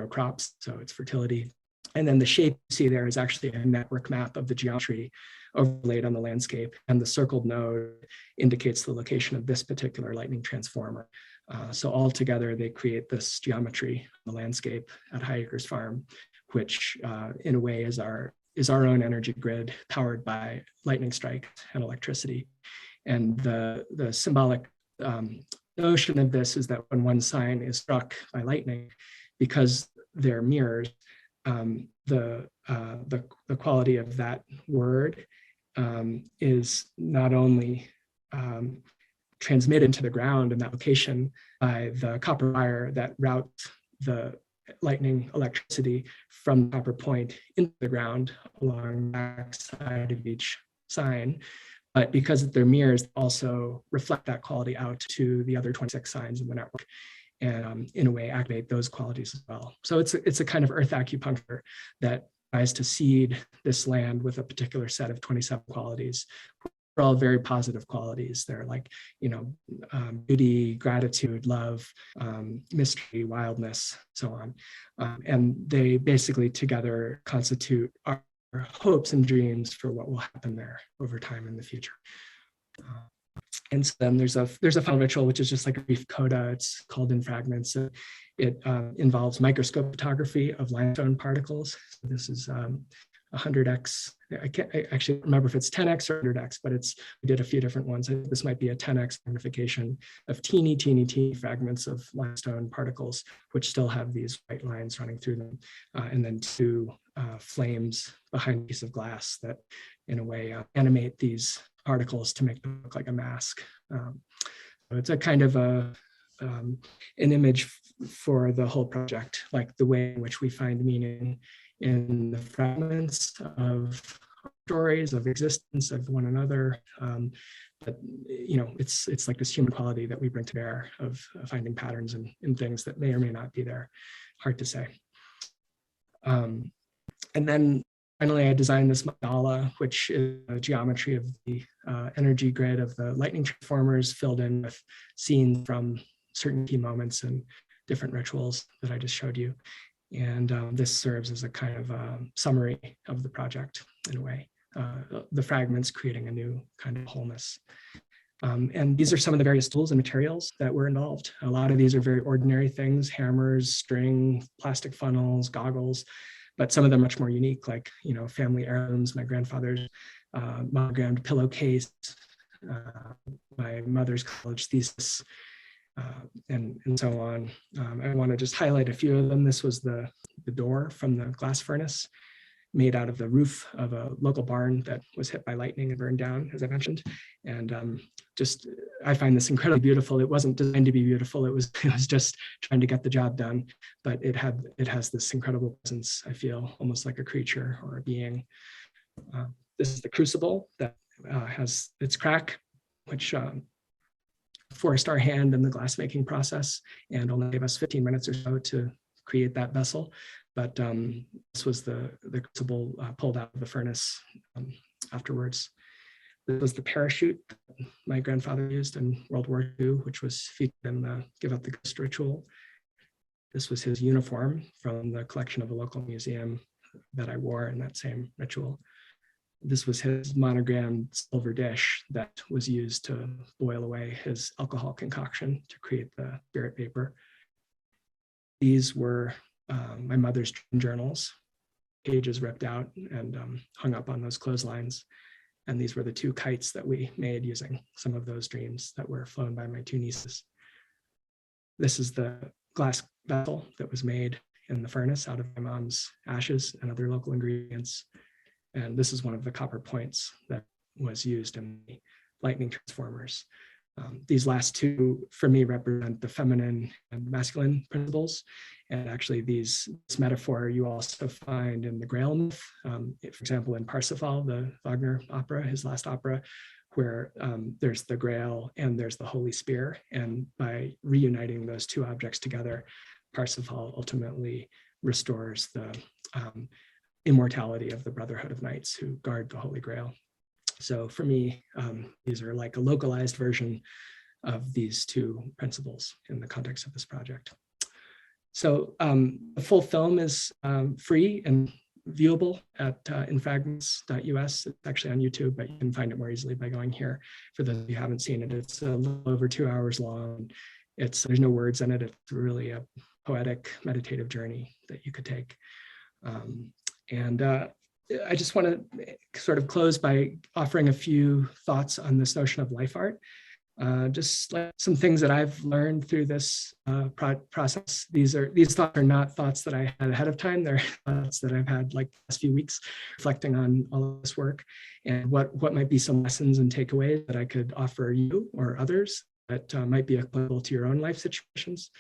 [SPEAKER 2] crops, so it's fertility. And then the shape you see there is actually a network map of the geometry overlaid on the landscape, and the circled node indicates the location of this particular lightning transformer. So all together, they create this geometry on the landscape at High Acres Farm, which in a way is our own energy grid powered by lightning strikes and electricity. And the symbolic notion of this is that when one sign is struck by lightning, because they're mirrors, the quality of that word is not only transmitted to the ground in that location by the copper wire that routes the lightning electricity from the copper point into the ground along the back side of each sign, but because they're mirrors, also reflect that quality out to the other 26 signs in the network, and in a way activate those qualities as well. So it's a kind of earth acupuncture that tries to seed this land with a particular set of 27 qualities. They're all very positive qualities. They're like, beauty, gratitude, love, mystery, wildness, so on. And they basically together constitute our hopes and dreams for what will happen there over time in the future. And so then there's a final ritual, which is just like a brief coda. It's called In Fragments. It involves microscope photography of limestone particles. So this is 100x. I actually don't remember if it's 10x or 100x, but we did a few different ones. This might be a 10x magnification of teeny fragments of limestone particles, which still have these white lines running through them, and then two flames behind a piece of glass that, in a way, animate these particles to make them look like a mask. So it's a kind of an image for the whole project, like the way in which we find meaning in the fragments of stories of existence of one another. But it's like this human quality that we bring to bear of finding patterns in things that may or may not be there. Hard to say. And then finally, I designed this mandala, which is a geometry of the energy grid of the lightning transformers filled in with scenes from certain key moments and different rituals that I just showed you. And this serves as a kind of summary of the project in a way, the fragments creating a new kind of wholeness. And these are some of the various tools and materials that were involved. A lot of these are very ordinary things: hammers, string, plastic funnels, goggles, but some of them are much more unique, like, family heirlooms, my grandfather's monogrammed pillowcase, my mother's college thesis, and so on. I want to just highlight a few of them. This was the door from the glass furnace, made out of the roof of a local barn that was hit by lightning and burned down, as I mentioned. And I find this incredibly beautiful. It wasn't designed to be beautiful. It was just trying to get the job done. But it has this incredible presence. I feel almost like a creature or a being. This is the crucible that has its crack, which forced our hand in the glassmaking process and only gave us 15 minutes or so to create that vessel. But this was the crucible pulled out of the furnace afterwards. This was the parachute that my grandfather used in World War II, which was featured in the Give Up the Ghost ritual. This was his uniform from the collection of a local museum that I wore in that same ritual. This was his monogrammed silver dish that was used to boil away his alcohol concoction to create the spirit vapor. These were my mother's journals, pages ripped out and hung up on those clotheslines. And these were the two kites that we made using some of those dreams that were flown by my two nieces. This is the glass vessel that was made in the furnace out of my mom's ashes and other local ingredients. And this is one of the copper points that was used in the lightning transformers. These last two, for me, represent the feminine and masculine principles. And actually, this metaphor you also find in the Grail myth, for example, in Parsifal, the Wagner opera, his last opera, where there's the Grail and there's the Holy Spear. And by reuniting those two objects together, Parsifal ultimately restores the immortality of the Brotherhood of Knights who guard the Holy Grail. So for me, these are like a localized version of these two principles in the context of this project. So the full film is free and viewable at infragments.us. It's actually on YouTube, but you can find it more easily by going here. For those who haven't seen it, it's a little over 2 hours long. There's no words in it. It's really a poetic, meditative journey that you could take. I just want to sort of close by offering a few thoughts on this notion of life art. Just like some things that I've learned through this process. These thoughts are not thoughts that I had ahead of time. They're thoughts that I've had like the last few weeks reflecting on all of this work and what might be some lessons and takeaways that I could offer you or others that might be applicable to your own life situations.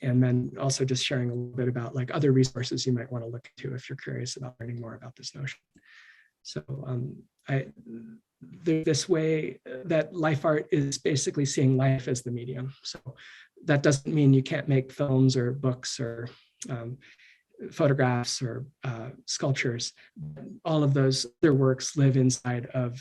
[SPEAKER 2] And then also just sharing a little bit about like other resources you might want to look into if you're curious about learning more about this notion. So there's this way that life art is basically seeing life as the medium. So that doesn't mean you can't make films or books or photographs or sculptures. All of those other works live inside of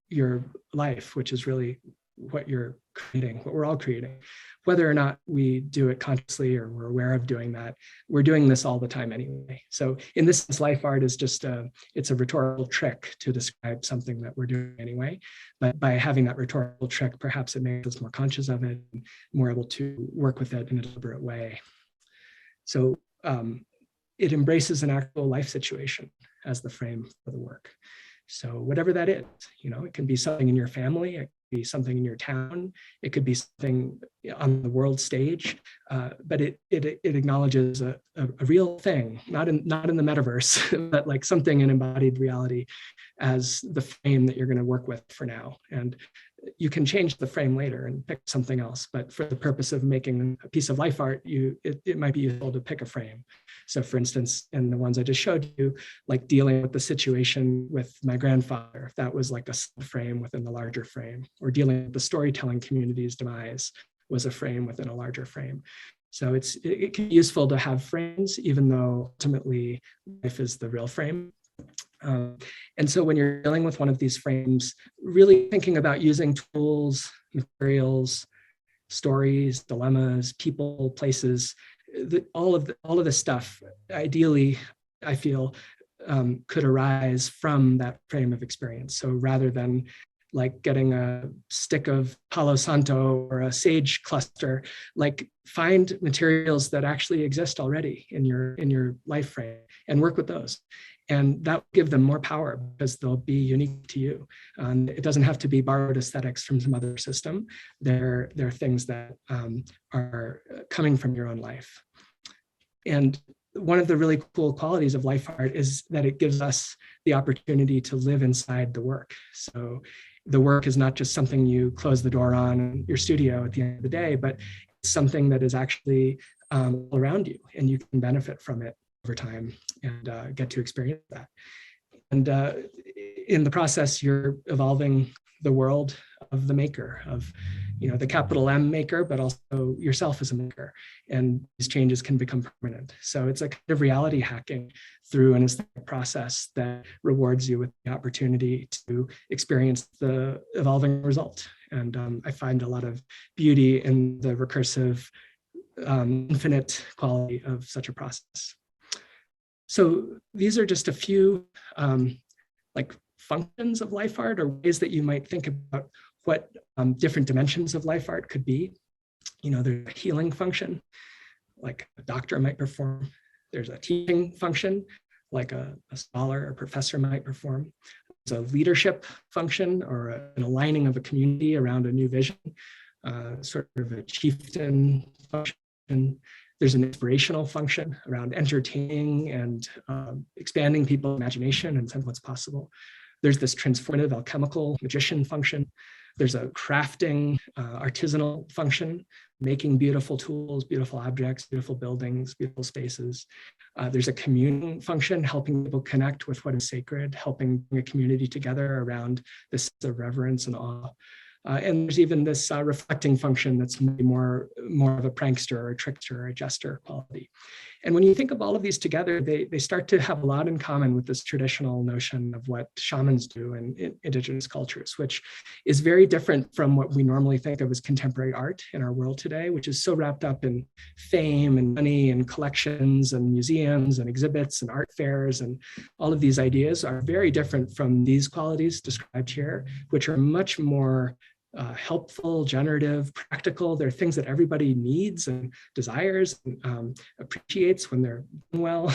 [SPEAKER 2] your life, which is really what you're creating, what we're all creating. Whether or not we do it consciously or we're aware of doing that, we're doing this all the time anyway. So in this sense, life art is just it's a rhetorical trick to describe something that we're doing anyway. But by having that rhetorical trick, perhaps it makes us more conscious of it and more able to work with it in a deliberate way. So it embraces an actual life situation as the frame for the work. So whatever that is, it can be something in your family, it could be something in your town, it could be something on the world stage, but it acknowledges a real thing, not in the metaverse, but like something in embodied reality as the frame that you're going to work with for now. And you can change the frame later and pick something else, but for the purpose of making a piece of life art, it might be useful to pick a frame. So for instance, in the ones I just showed you, like dealing with the situation with my grandfather, if that was like a frame within the larger frame, or dealing with the storytelling community's demise was a frame within a larger frame. So it can be useful to have frames, even though ultimately life is the real frame. And so when you're dealing with one of these frames, really thinking about using tools, materials, stories, dilemmas, people, places, all of this stuff, ideally, I feel, could arise from that frame of experience. So rather than like getting a stick of Palo Santo or a sage cluster, like find materials that actually exist already in your life frame and work with those. And that will give them more power because they'll be unique to you. It doesn't have to be borrowed aesthetics from some other system. They're things that are coming from your own life. And one of the really cool qualities of life art is that it gives us the opportunity to live inside the work. So the work is not just something you close the door on in your studio at the end of the day, but it's something that is actually around you and you can benefit from it over time and get to experience that. And in the process, you're evolving the world of the maker, of the capital M maker, but also yourself as a maker. And these changes can become permanent. So it's a kind of reality hacking through an aesthetic process that rewards you with the opportunity to experience the evolving result. And I find a lot of beauty in the recursive, infinite quality of such a process. So these are just a few like functions of life art or ways that you might think about what different dimensions of life art could be. There's a healing function, like a doctor might perform. There's a teaching function, like a scholar or professor might perform. There's a leadership function or an aligning of a community around a new vision, sort of a chieftain function. There's an inspirational function around entertaining and expanding people's imagination and sense of what's possible. There's this transformative alchemical magician function. There's a crafting, artisanal function, making beautiful tools, beautiful objects, beautiful buildings, beautiful spaces. There's a communing function, helping people connect with what is sacred, helping bring a community together around this sense of reverence and awe. And there's even this reflecting function that's more of a prankster or a trickster or a jester quality. And when you think of all of these together, they start to have a lot in common with this traditional notion of what shamans do in indigenous cultures, which is very different from what we normally think of as contemporary art in our world today, which is so wrapped up in fame and money and collections and museums and exhibits and art fairs. And all of these ideas are very different from these qualities described here, which are much more helpful, generative, practical. They're things that everybody needs and desires and appreciates when they're done well.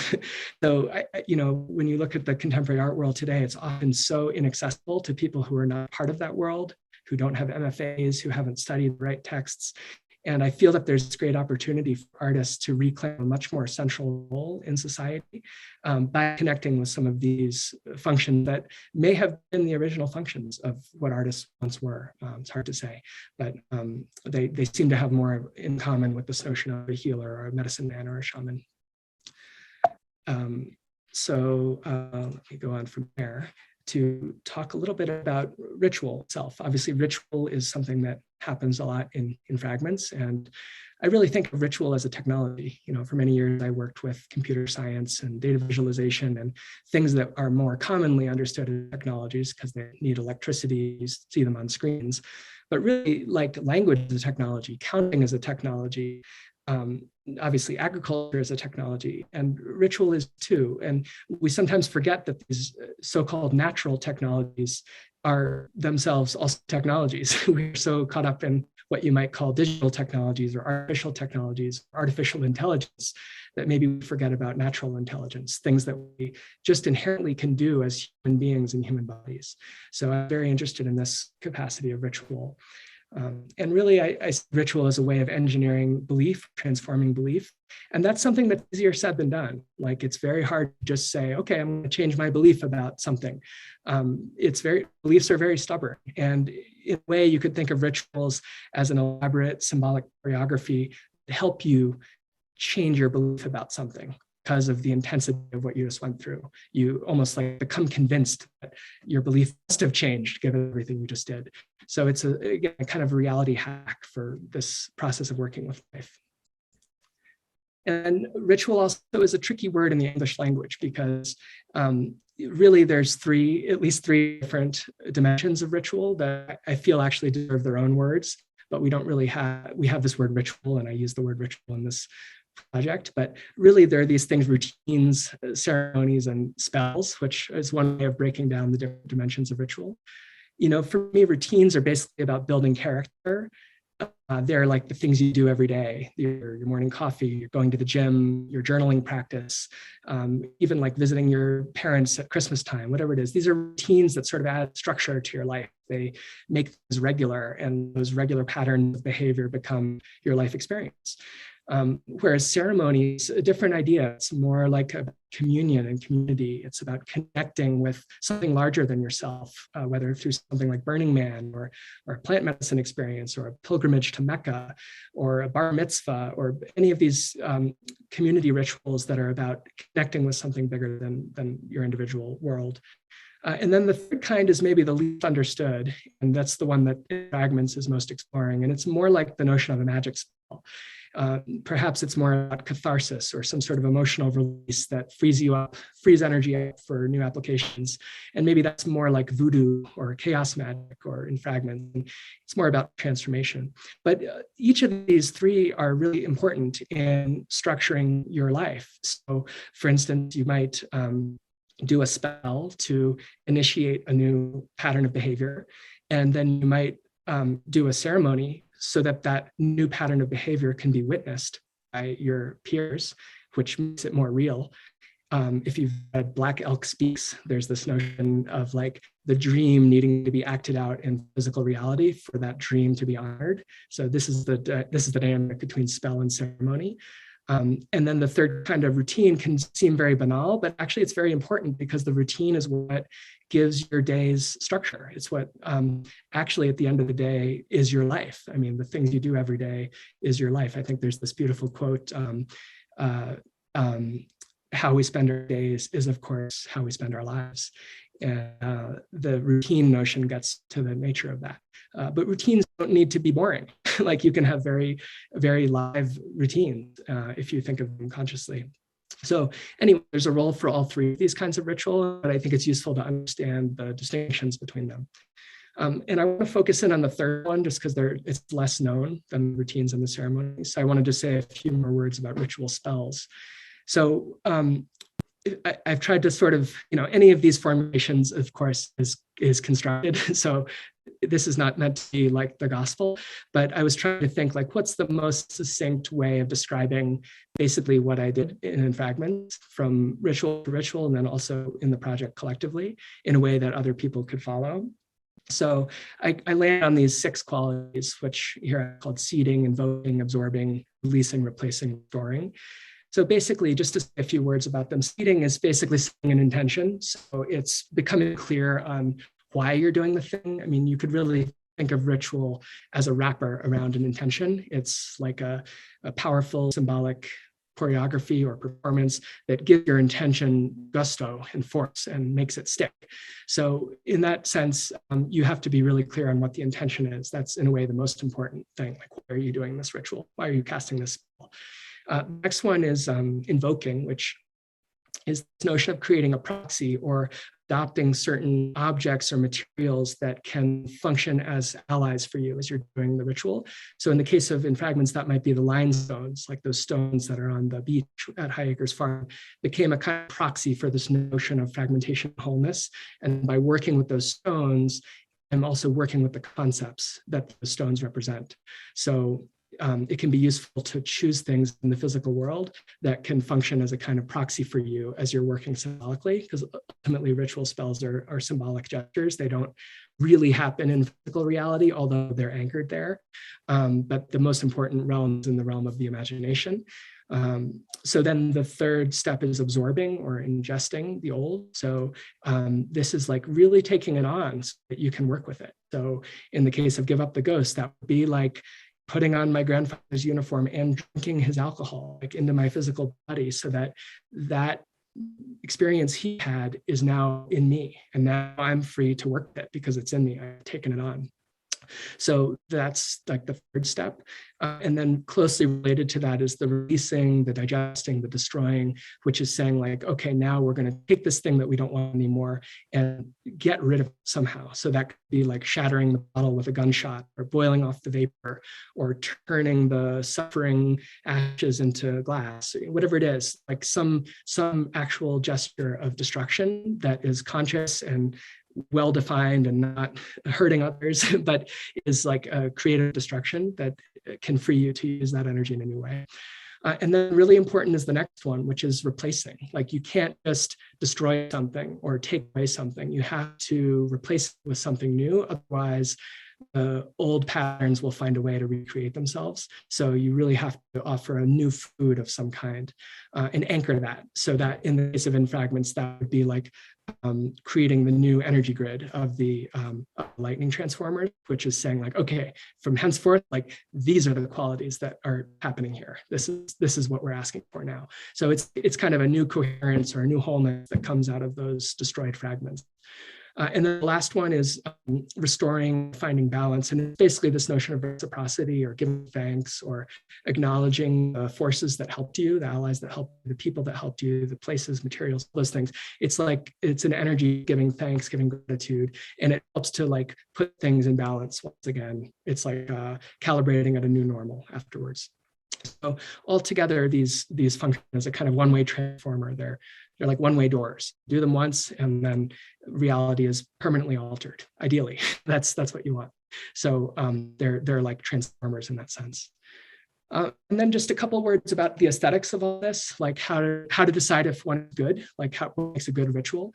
[SPEAKER 2] So, when you look at the contemporary art world today, it's often so inaccessible to people who are not part of that world, who don't have MFAs, who haven't studied the right texts. And I feel that there's this great opportunity for artists to reclaim a much more central role in society by connecting with some of these functions that may have been the original functions of what artists once were. It's hard to say, but they seem to have more in common with this notion of a healer or a medicine man or a shaman. Let me go on from there to talk a little bit about ritual itself. Obviously, ritual is something that happens a lot in fragments. And I really think of ritual as a technology. For many years, I worked with computer science and data visualization and things that are more commonly understood as technologies because they need electricity, you see them on screens. But really, like language is a technology, counting is a technology, obviously agriculture is a technology, and ritual is too. And we sometimes forget that these so-called natural technologies are themselves also technologies. We're so caught up in what you might call digital technologies or artificial technologies, artificial intelligence, that maybe we forget about natural intelligence, things that we just inherently can do as human beings in human bodies. So I'm very interested in this capacity of ritual. And really, I see ritual as a way of engineering belief, transforming belief. And that's something that's easier said than done. Like, it's very hard to just say, okay, I'm going to change my belief about something. Beliefs are very stubborn. And in a way, you could think of rituals as an elaborate symbolic choreography to help you change your belief about something because of the intensity of what you just went through. You almost like become convinced that your belief must have changed given everything you just did. So it's a kind of reality hack for this process of working with life. And ritual also is a tricky word in the English language because really there's at least three different dimensions of ritual that I feel actually deserve their own words, but we have this word ritual, and I use the word ritual in this project, but really there are these things, routines, ceremonies, and spells, which is one way of breaking down the different dimensions of ritual. For me, routines are basically about building character. They're like the things you do every day, your morning coffee, you're going to the gym, your journaling practice, even like visiting your parents at Christmas time, whatever it is. These are routines that sort of add structure to your life. They make things regular, and those regular patterns of behavior become your life experience. Whereas ceremony is a different idea. It's more like a communion and community. It's about connecting with something larger than yourself, whether through something like Burning Man or a plant medicine experience or a pilgrimage to Mecca or a bar mitzvah or any of these community rituals that are about connecting with something bigger than your individual world. And then the third kind is maybe the least understood, and that's the one that Fragments is most exploring. And it's more like the notion of a magic spell. Perhaps it's more about catharsis or some sort of emotional release that frees energy up for new applications. And maybe that's more like voodoo or chaos magic or in Fragments. It's more about transformation. But each of these three are really important in structuring your life. So for instance, you might do a spell to initiate a new pattern of behavior. And then you might do a ceremony so that new pattern of behavior can be witnessed by your peers, which makes it more real. If you've read Black Elk Speaks, there's this notion of like the dream needing to be acted out in physical reality for that dream to be honored. So this is the dynamic between spell and ceremony. And then the third kind of routine can seem very banal, but actually it's very important because the routine is what gives your day's structure. It's what actually at the end of the day is your life. I mean, the things you do every day is your life. I think there's this beautiful quote, how we spend our days is of course how we spend our lives. And the routine notion gets to the nature of that. But routines don't need to be boring. Like you can have very, very live routines if you think of them consciously. So anyway, there's a role for all three of these kinds of ritual, but I think it's useful to understand the distinctions between them. And I want to focus in on the third one just because it's less known than the routines and the ceremonies. So I wanted to say a few more words about ritual spells. So I've tried to sort of, any of these formations, of course, is constructed. So this is not meant to be like the gospel, but I was trying to think like, what's the most succinct way of describing basically what I did in fragments from ritual to ritual, and then also in the project collectively in a way that other people could follow. So I land on these 6 qualities, which here I called seeding, invoking, absorbing, releasing, replacing, restoring. So basically, just to say a few words about them, seeding is basically setting an intention. So it's becoming clear on why you're doing the thing. I mean, you could really think of ritual as a wrapper around an intention. It's like a powerful symbolic choreography or performance that gives your intention gusto and force and makes it stick. So in that sense, you have to be really clear on what the intention is. That's in a way the most important thing. Like, why are you doing this ritual? Why are you casting this spell? Next one is invoking, which is this notion of creating a proxy or adopting certain objects or materials that can function as allies for you as you're doing the ritual. So in the case of in fragments, that might be the line stones, like those stones that are on the beach at High Acres Farm, became a kind of proxy for this notion of fragmentation and wholeness. And by working with those stones, I'm also working with the concepts that the stones represent. So it can be useful to choose things in the physical world that can function as a kind of proxy for you as you're working symbolically, because ultimately ritual spells are symbolic gestures. They don't really happen in physical reality, although they're anchored there. But the most important realm is in the realm of the imagination. So then the third step is absorbing or ingesting the old. So this is like really taking it on so that you can work with it. So in the case of Give Up the Ghost, that would be like putting on my grandfather's uniform and drinking his alcohol like into my physical body so that that experience he had is now in me. And now I'm free to work with it because it's in me. I've taken it on. So that's like the third step. And then closely related to that is the releasing, the digesting, the destroying, which is saying like, okay, now we're going to take this thing that we don't want anymore and get rid of it somehow. So that could be like shattering the bottle with a gunshot or boiling off the vapor or turning the suffering ashes into glass, whatever it is, like some actual gesture of destruction that is conscious and well-defined and not hurting others, but is like a creative destruction that can free you to use that energy in a new way. And then really important is the next one, which is replacing. Like you can't just destroy something or take away something. You have to replace it with something new. Otherwise, old patterns will find a way to recreate themselves. So you really have to offer a new food of some kind and anchor that. So that in the case of In Fragments, that would be like creating the new energy grid of the lightning transformers, which is saying like, okay, from henceforth, like these are the qualities that are happening here. This is what we're asking for now. So it's kind of a new coherence or a new wholeness that comes out of those destroyed fragments. And then the last one is restoring, finding balance. And it's basically this notion of reciprocity or giving thanks or acknowledging the forces that helped you, the allies that helped you, the people that helped you, the places, materials, those things. It's like, it's an energy giving thanks, giving gratitude, and it helps to like put things in balance once again. It's like calibrating at a new normal afterwards. So altogether, these function as a kind of one-way transformer. They're like one-way doors. Do them once, and then reality is permanently altered. Ideally, that's what you want. So they're like transformers in that sense. And then just a couple words about the aesthetics of all this, like how to decide if one is good, like what makes a good ritual.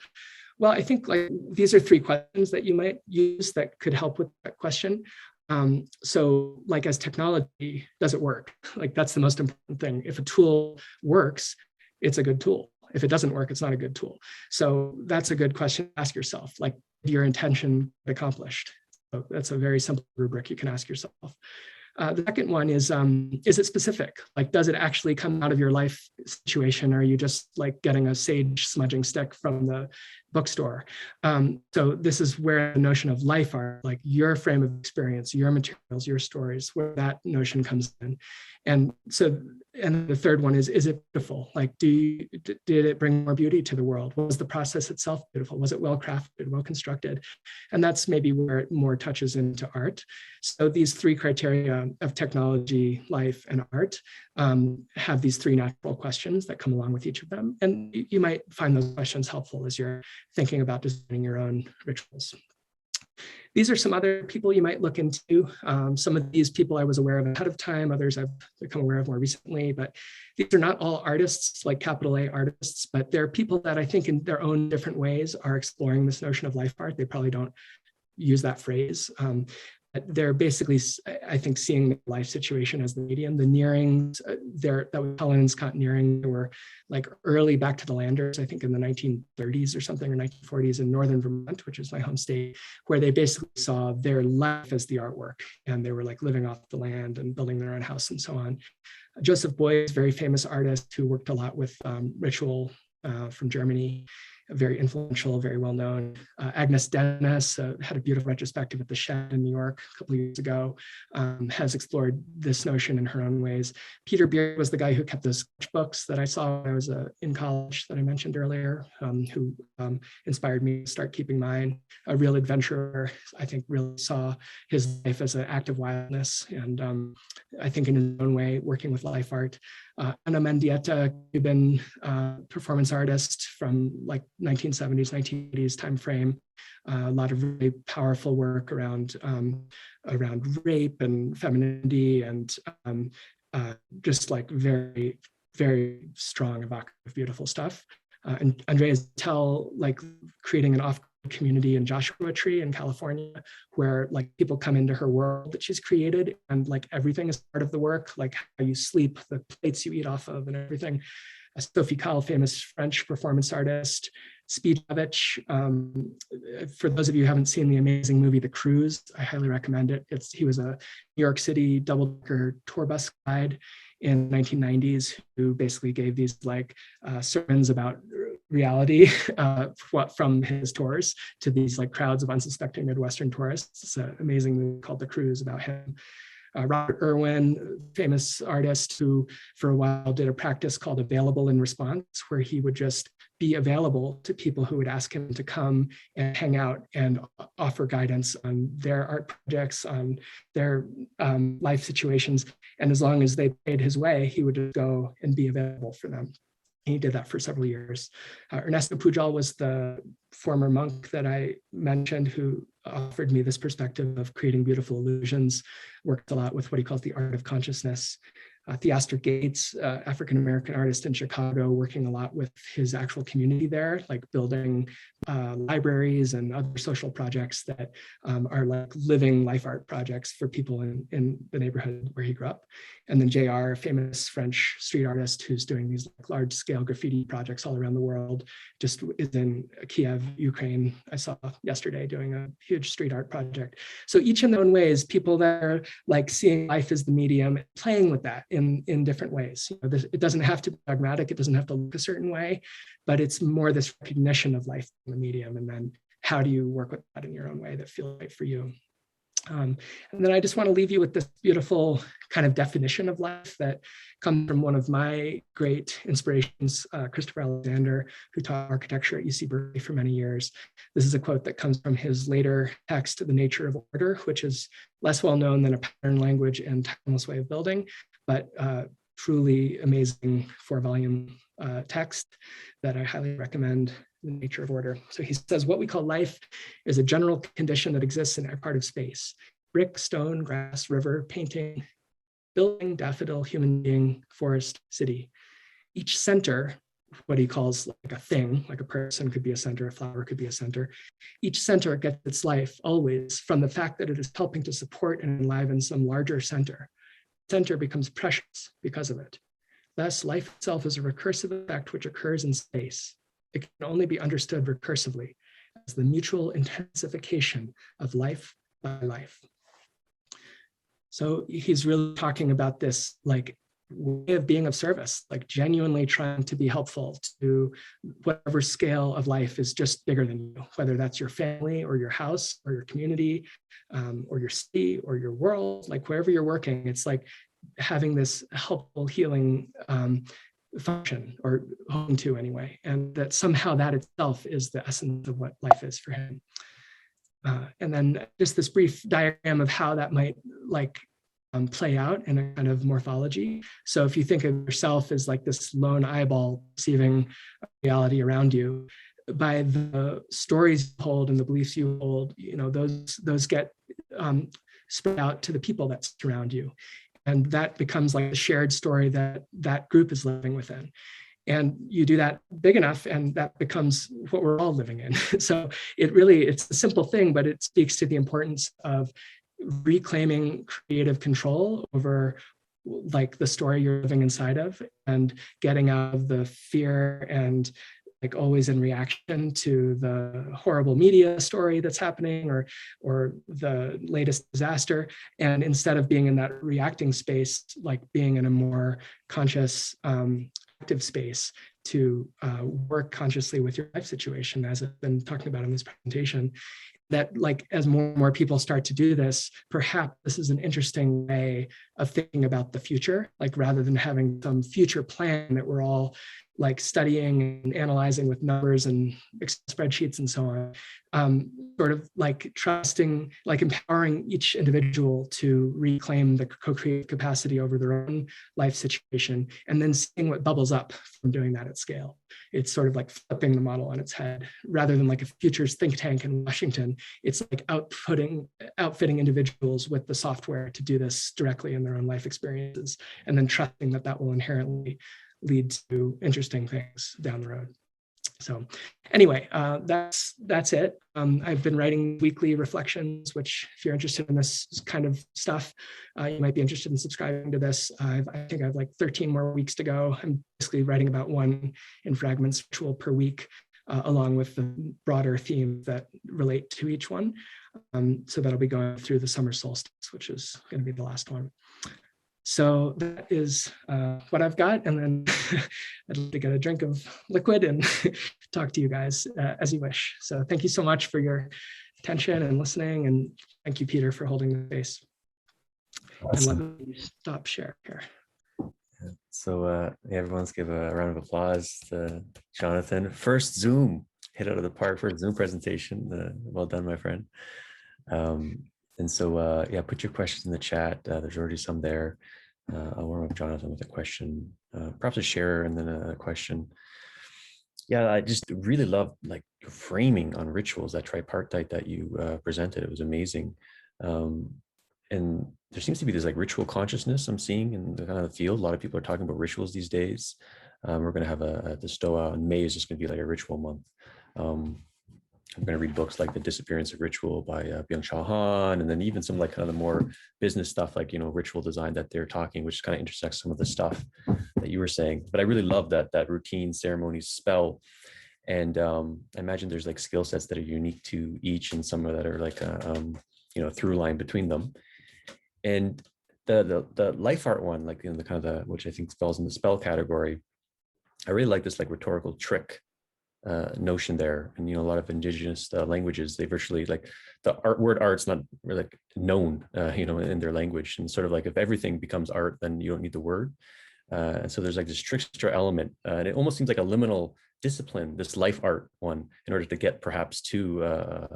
[SPEAKER 2] Well, I think like these are 3 questions that you might use that could help with that question. So like as technology, does it work? Like that's the most important thing. If a tool works, it's a good tool. If it doesn't work, it's not a good tool. So that's a good question to ask yourself, like your intention accomplished. So that's a very simple rubric you can ask yourself. The second one is it specific? Like, does it actually come out of your life situation? Or are you just like getting a sage smudging stick from the bookstore? So this is where the notion of life art, like your frame of experience, your materials, your stories, where that notion comes in. And so, and the third one is it beautiful? Like, did it bring more beauty to the world? Was the process itself beautiful? Was it well crafted, well constructed? And that's maybe where it more touches into art. So these three criteria of technology, life, and art have these three natural questions that come along with each of them. And you might find those questions helpful as you're thinking about designing your own rituals. These are some other people you might look into. Some of these people I was aware of ahead of time, others I've become aware of more recently, but these are not all artists, like capital A artists, but they're people that I think in their own different ways are exploring this notion of life art. They probably don't use that phrase. They're basically, I think, seeing the life situation as the medium. The Nearings, that was Helen Scott Nearing, they were like early back to the landers, I think in the 1930s or something, or 1940s in northern Vermont, which is my home state, where they basically saw their life as the artwork. And they were like living off the land and building their own house and so on. Joseph Beuys, very famous artist who worked a lot with ritual from Germany, very influential, very well known. Agnes Dennis had a beautiful retrospective at the Shed in New York a couple of years ago, has explored this notion in her own ways. Peter Beard was the guy who kept those sketchbooks that I saw when I was in college that I mentioned earlier, who inspired me to start keeping mine. A real adventurer, I think, really saw his life as an act of wildness, and I think in his own way, working with life art. Ana Mendieta, Cuban performance artist from like 1970s, 1980s timeframe. A lot of really powerful work around rape and femininity, and just like very, very strong, evocative, beautiful stuff. And Andrea Tell, like creating an off community in Joshua Tree in California, where like people come into her world that she's created, and like everything is part of the work, like how you sleep, the plates you eat off of, and everything. Sophie Calle, famous French performance artist. Spijanovic, for those of you who haven't seen the amazing movie The Cruise, I highly recommend it. He was a New York City double-decker tour bus guide in the 1990s who basically gave these like sermons about reality from his tours to these like crowds of unsuspecting Midwestern tourists. It's an amazing movie called The Cruise about him. Robert Irwin, famous artist who for a while did a practice called Available in Response, where he would just be available to people who would ask him to come and hang out and offer guidance on their art projects, on their life situations. And as long as they paid his way, he would just go and be available for them. He did that for several years. Ernesto Pujol was the former monk that I mentioned who offered me this perspective of creating beautiful illusions, worked a lot with what he calls the art of consciousness. Theaster Gates, African-American artist in Chicago, working a lot with his actual community there, like building libraries and other social projects that are like living life art projects for people in the neighborhood where he grew up. And then JR, famous French street artist who's doing these like large-scale graffiti projects all around the world, just is in Kiev, Ukraine, I saw yesterday, doing a huge street art project. So each in their own ways, people that are like seeing life as the medium, playing with that in different ways. You know, it doesn't have to be dogmatic, it doesn't have to look a certain way, but it's more this recognition of life in the medium, and then how do you work with that in your own way that feels right for you. And then I just want to leave you with this beautiful kind of definition of life that comes from one of my great inspirations, Christopher Alexander, who taught architecture at UC Berkeley for many years. This is a quote that comes from his later text, The Nature of Order, which is less well known than A Pattern Language and Timeless Way of Building, but truly amazing 4-volume text that I highly recommend. The Nature of Order. So he says, what we call life is a general condition that exists in every part of space: brick, stone, grass, river, painting, building, daffodil, human being, forest, city. Each center what he calls like a thing, like a person could be a center, a flower could be a center. Each center gets its life always from the fact that it is helping to support and enliven some larger center. Center becomes precious because of it. Thus, life itself is a recursive effect which occurs in space. It can only be understood recursively as the mutual intensification of life by life. So he's really talking about this like way of being of service, like genuinely trying to be helpful to whatever scale of life is just bigger than you, whether that's your family or your house or your community or your city or your world, like wherever you're working, it's like having this helpful healing function or home to anyway, and that somehow that itself is the essence of what life is for him. And then just this brief diagram of how that might like play out in a kind of morphology. So if you think of yourself as like this lone eyeball perceiving reality around you, by the stories you hold and the beliefs you hold, you know, those get spread out to the people that surround you. And that becomes like a shared story that that group is living within. And you do that big enough and that becomes what we're all living in. So it's a simple thing, but it speaks to the importance of reclaiming creative control over like the story you're living inside of and getting out of the fear and like always in reaction to the horrible media story that's happening or the latest disaster. And instead of being in that reacting space, like being in a more conscious, active space to work consciously with your life situation, as I've been talking about in this presentation. That like as more and more people start to do this, perhaps this is an interesting way of thinking about the future, like rather than having some future plan that we're all like studying and analyzing with numbers and spreadsheets and so on, sort of like trusting, like empowering each individual to reclaim the co-creative capacity over their own life situation, and then seeing what bubbles up from doing that at scale. It's sort of like flipping the model on its head. Rather than like a futures think tank in Washington, it's like outfitting individuals with the software to do this directly in their own life experiences, and then trusting that that will inherently lead to interesting things down the road. So anyway, that's it. I've been writing weekly reflections, which if you're interested in this kind of stuff, you might be interested in subscribing to this. I think I have like 13 more weeks to go. I'm basically writing about one in fragments ritual per week, along with the broader themes that relate to each one. So that'll be going through the summer solstice, which is going to be the last one. So that is what I've got. And then I'd like to get a drink of liquid and talk to you guys as you wish. So thank you so much for your attention and listening. And thank you, Peter, for holding the space. Awesome. And let me stop share here.
[SPEAKER 1] So everyone's give a round of applause to Jonathan. First Zoom, hit out of the park, first Zoom presentation. Well done, my friend. And so, yeah, put your questions in the chat. There's already some there. I'll warm up Jonathan with a question, perhaps a share and then a question. Yeah, I just really love like your framing on rituals, that tripartite that you presented. It was amazing. And there seems to be this like ritual consciousness I'm seeing in the kind of the field. A lot of people are talking about rituals these days. We're going to have the Stoa in May is just going to be like a ritual month. I'm going to read books like The Disappearance of Ritual by Byung-Chul Han, and then even some like kind of the more business stuff, like, you know, ritual design that they're talking, which kind of intersects some of the stuff that you were saying. But I really love that routine, ceremonies, spell. And I imagine there's like skill sets that are unique to each and some that are like, you know, through line between them. And the life art one, like, you know, the kind of the, which I think falls in the spell category. I really like this like rhetorical trick notion there. And, you know, a lot of indigenous languages, they virtually like the word art's not really like known, you know, in their language. And sort of like if everything becomes art, then you don't need the word. And so there's like this trickster element, and it almost seems like a liminal discipline, this life art one, in order to get perhaps to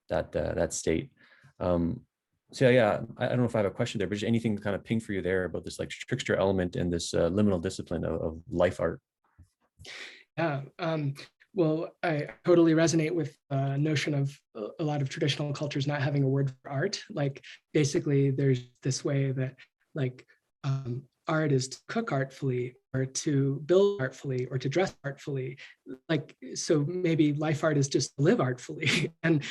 [SPEAKER 1] that state. So yeah, I don't know if I have a question there, but just anything kind of ping for you there about this like trickster element and this liminal discipline of life art.
[SPEAKER 2] Yeah. Well, I totally resonate with the notion of a lot of traditional cultures not having a word for art. Like basically there's this way that like art is to cook artfully, or to build artfully or to dress artfully. Like, so maybe life art is just to live artfully. And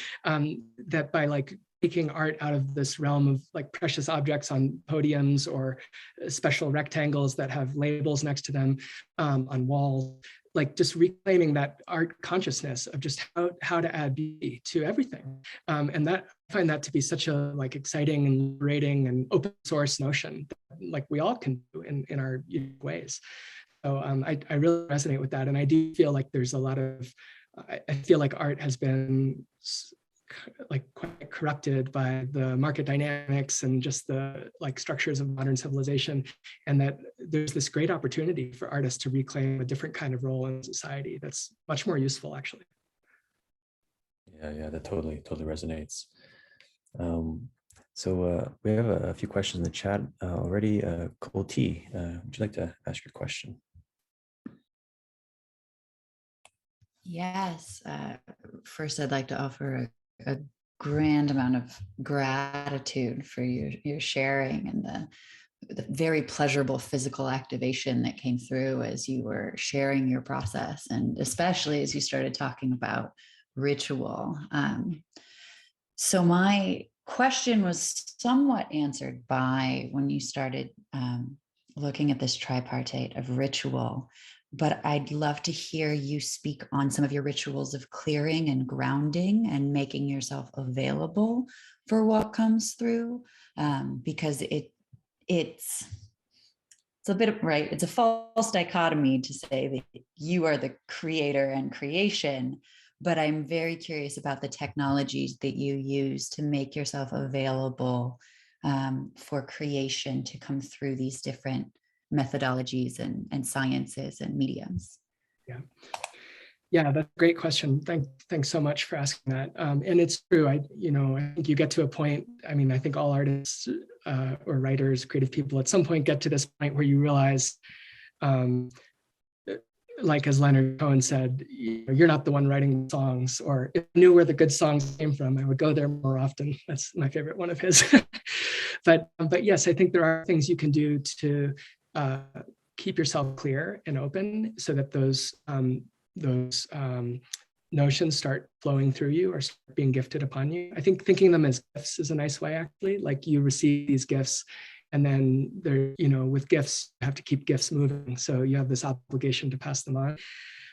[SPEAKER 2] that by like taking art out of this realm of like precious objects on podiums or special rectangles that have labels next to them on walls, like just reclaiming that art consciousness of just how to add beauty to everything. And that, I find that to be such a like exciting and liberating and open source notion that, like we all can do in our unique ways. So I really resonate with that. And I do feel like there's a lot of, I feel like art has been like quite corrupted by the market dynamics and just the like structures of modern civilization, and that there's this great opportunity for artists to reclaim a different kind of role in society that's much more useful, actually.
[SPEAKER 1] Yeah, that totally resonates. So we have a few questions in the chat already. Cole T, would you like to ask your question?
[SPEAKER 3] Yes. First, I'd like to offer a grand amount of gratitude for your sharing and the very pleasurable physical activation that came through as you were sharing your process, and especially as you started talking about ritual. So my question was somewhat answered by when you started looking at this tripartite of ritual, but I'd love to hear you speak on some of your rituals of clearing and grounding and making yourself available for what comes through, because it's a bit of, right, it's a false dichotomy to say that you are the creator and creation, but I'm very curious about the technologies that you use to make yourself available for creation to come through these different methodologies and sciences and mediums.
[SPEAKER 2] Yeah, that's a great question. Thanks so much for asking that. And it's true. I think you get to a point. I mean, I think all artists or writers, creative people, at some point get to this point where you realize, like as Leonard Cohen said, you're not the one writing songs. Or if I knew where the good songs came from, I would go there more often. That's my favorite one of his. But yes, I think there are things you can do to keep yourself clear and open, so that those notions start flowing through you or start being gifted upon you. I think thinking of them as gifts is a nice way, actually. Like you receive these gifts, and then they're, with gifts, you have to keep gifts moving. So you have this obligation to pass them on.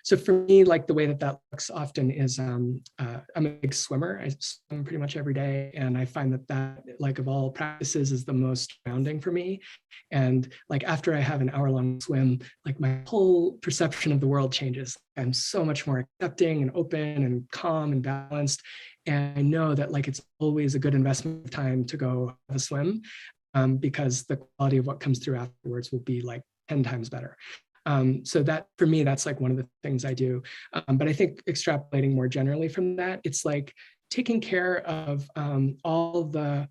[SPEAKER 2] So for me, like the way that looks often is I'm a big swimmer. I swim pretty much every day. And I find that like of all practices is the most grounding for me. And like after I have an hour-long swim, like my whole perception of the world changes. I'm so much more accepting and open and calm and balanced. And I know that like it's always a good investment of time to go have a swim, because the quality of what comes through afterwards will be like 10 times better. So that for me, that's like one of the things I do. But I think extrapolating more generally from that, it's like taking care of all the,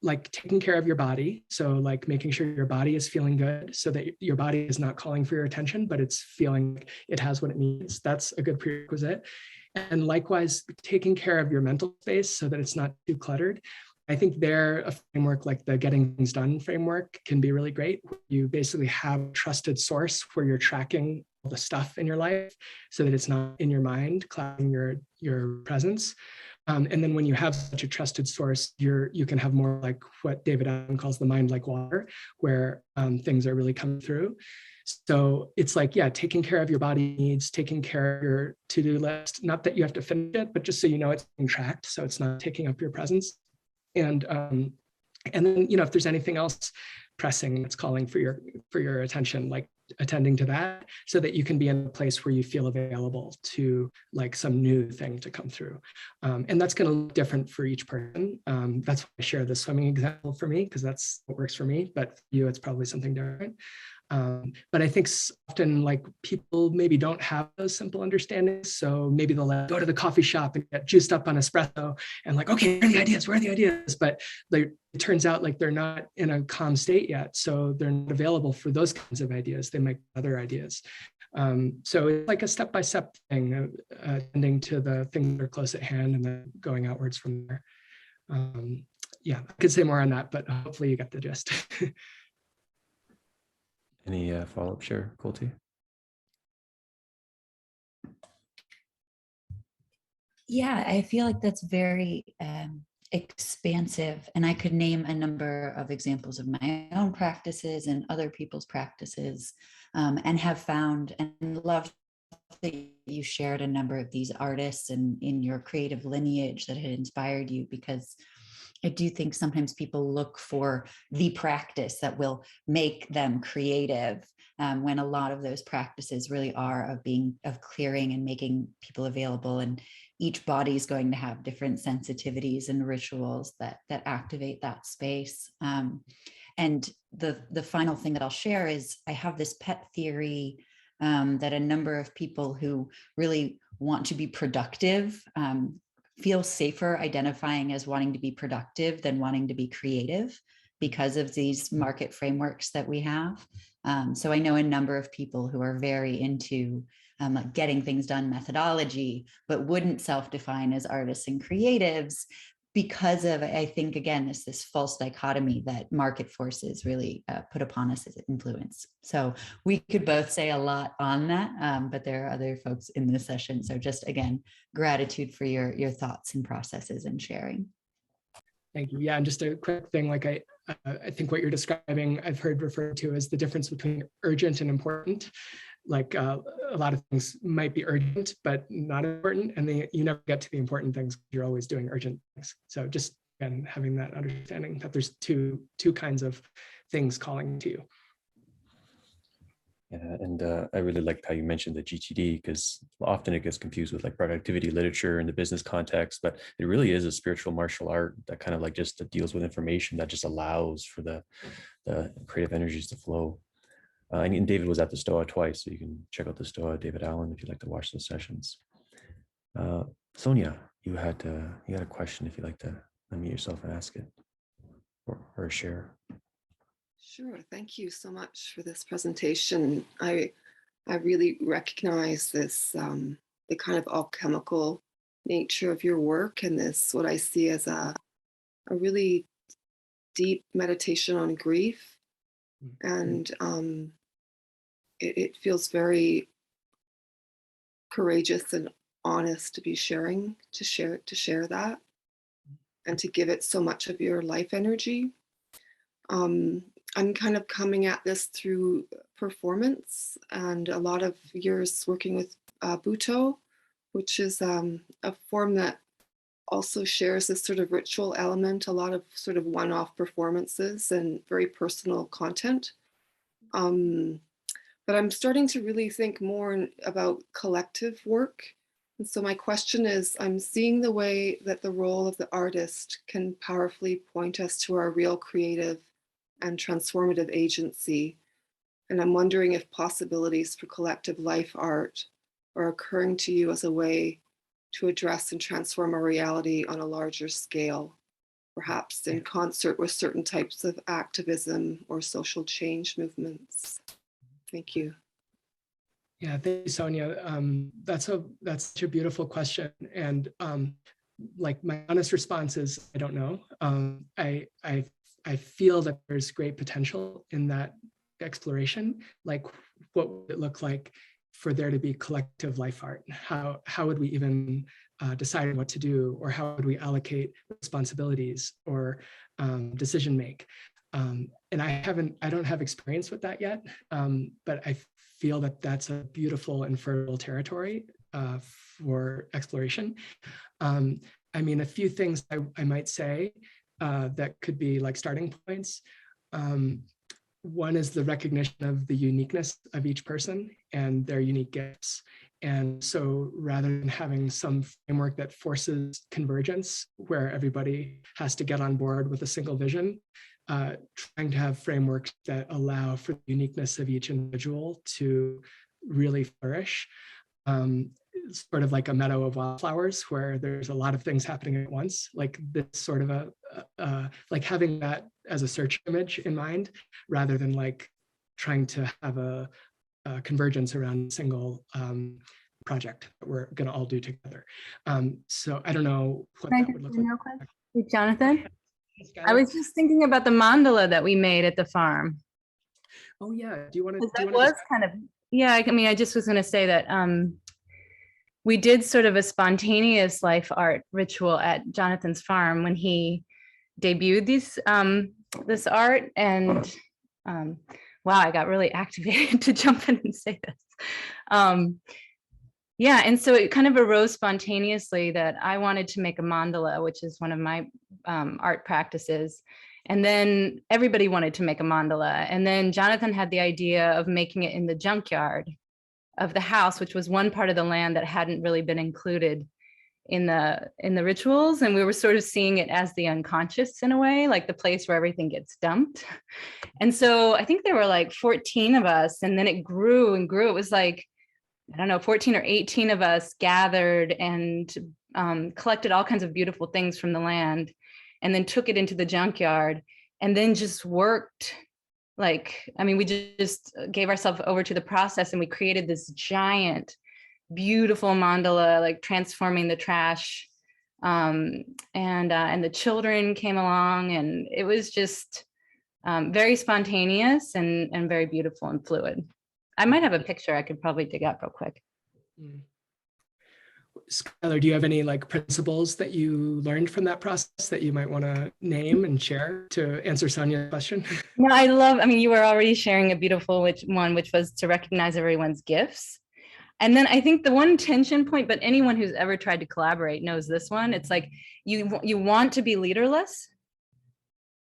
[SPEAKER 2] like taking care of your body. So like making sure your body is feeling good, so that your body is not calling for your attention, but it's feeling it has what it needs. That's a good prerequisite. And likewise, taking care of your mental space so that it's not too cluttered. I think there, a framework like the Getting Things Done framework can be really great. You basically have a trusted source where you're tracking all the stuff in your life, so that it's not in your mind clouding your presence. And then when you have such a trusted source, you can have more like what David Allen calls the mind like water, where things are really coming through. So it's like, yeah, taking care of your body needs, taking care of your to-do list, not that you have to finish it, but just so you know it's being tracked, so it's not taking up your presence. And then, if there's anything else pressing that's calling for your attention, like attending to that, so that you can be in a place where you feel available to like some new thing to come through. And that's going to look different for each person. That's why I share the swimming example for me, because that's what works for me, but for you, it's probably something different. But I think often like people maybe don't have those simple understandings. So maybe they'll go to the coffee shop and get juiced up on espresso and like, okay, where are the ideas? But it turns out like they're not in a calm state yet. So they're not available for those kinds of ideas. They might have other ideas. So it's like a step-by-step thing, attending to the things that are close at hand and then going outwards from there. Yeah, I could say more on that, but hopefully you got the gist.
[SPEAKER 1] Any follow-up share, Colty?
[SPEAKER 3] Yeah, I feel like that's very expansive. And I could name a number of examples of my own practices and other people's practices, and have found and loved that you shared a number of these artists and in your creative lineage that had inspired you, because I do think sometimes people look for the practice that will make them creative, when a lot of those practices really are of clearing and making people available. And each body is going to have different sensitivities and rituals that activate that space. And the final thing that I'll share is I have this pet theory, that a number of people who really want to be productive feel safer identifying as wanting to be productive than wanting to be creative, because of these market frameworks that we have. So I know a number of people who are very into like getting things done methodology, but wouldn't self-define as artists and creatives, because of, I think, again, it's this false dichotomy that market forces really put upon us as influence. So we could both say a lot on that, but there are other folks in this session. So just, again, gratitude for your thoughts and processes and sharing.
[SPEAKER 2] Thank you. Yeah, and just a quick thing, like I think what you're describing, I've heard referred to as the difference between urgent and important. Like a lot of things might be urgent, but not important, and you never get to the important things. You're always doing urgent things. So just again, having that understanding that there's two kinds of things calling to you.
[SPEAKER 1] Yeah, and I really liked how you mentioned the GTD, because often it gets confused with like productivity literature in the business context, but it really is a spiritual martial art that kind of like just deals with information that just allows for the creative energies to flow. And David was at the Stoa twice, so you can check out the Stoa, David Allen, if you'd like to watch those sessions. Sonia, you had a question, if you'd like to unmute yourself and ask it, or share.
[SPEAKER 4] Sure. Thank you so much for this presentation. I really recognize this, the kind of alchemical nature of your work, and this, what I see as a really deep meditation on grief. And it feels very courageous and honest to be share that, and to give it so much of your life energy. I'm kind of coming at this through performance and a lot of years working with Buto, which is a form that also shares this sort of ritual element, a lot of sort of one-off performances and very personal content. But I'm starting to really think more about collective work. And so my question is, I'm seeing the way that the role of the artist can powerfully point us to our real creative and transformative agency. And I'm wondering if possibilities for collective life art are occurring to you as a way to address and transform our reality on a larger scale, perhaps in concert with certain types of activism or social change movements. Thank you.
[SPEAKER 2] Yeah, thank you, Sonia. That's such a beautiful question. And like my honest response is, I don't know. I feel that there's great potential in that exploration. Like, what would it look like for there to be collective life art? How would we even decide what to do, or how would we allocate responsibilities or decision make? And I don't have experience with that yet, but I feel that that's a beautiful and fertile territory for exploration. I mean, a few things I might say that could be like starting points. One is the recognition of the uniqueness of each person and their unique gifts. And so rather than having some framework that forces convergence, where everybody has to get on board with a single vision, trying to have frameworks that allow for the uniqueness of each individual to really flourish. Sort of like a meadow of wildflowers where there's a lot of things happening at once, like this sort of like having that as a search image in mind, rather than like trying to have a convergence around a single project that we're going to all do together. So I don't know what that would look like.
[SPEAKER 5] Real quick? Hey, Jonathan, I was just thinking about the mandala that we made at the farm.
[SPEAKER 2] Oh yeah, do you want to?
[SPEAKER 5] That was kind of, yeah, I mean, I just was going to say that we did sort of a spontaneous life art ritual at Jonathan's farm when he debuted this art, and wow, I got really activated to jump in and say this. Yeah, and so it kind of arose spontaneously that I wanted to make a mandala, which is one of my art practices. And then everybody wanted to make a mandala. And then Jonathan had the idea of making it in the junkyard of the house, which was one part of the land that hadn't really been included in the rituals. And we were sort of seeing it as the unconscious in a way, like the place where everything gets dumped. And so I think there were like 14 of us, and then it grew and grew. It was like, I don't know, 14 or 18 of us gathered and collected all kinds of beautiful things from the land, and then took it into the junkyard, and then just worked. Like, I mean, we just gave ourselves over to the process, and we created this giant, beautiful mandala, like transforming the trash. And the children came along, and it was just very spontaneous and very beautiful and fluid. I might have a picture I could probably dig up real quick.
[SPEAKER 2] Skylar, do you have any like principles that you learned from that process that you might want to name and share to answer Sonia's question?
[SPEAKER 5] No, I mean, you were already sharing a beautiful one, which was to recognize everyone's gifts. And then I think the one tension point, but anyone who's ever tried to collaborate knows this one. It's like you want to be leaderless,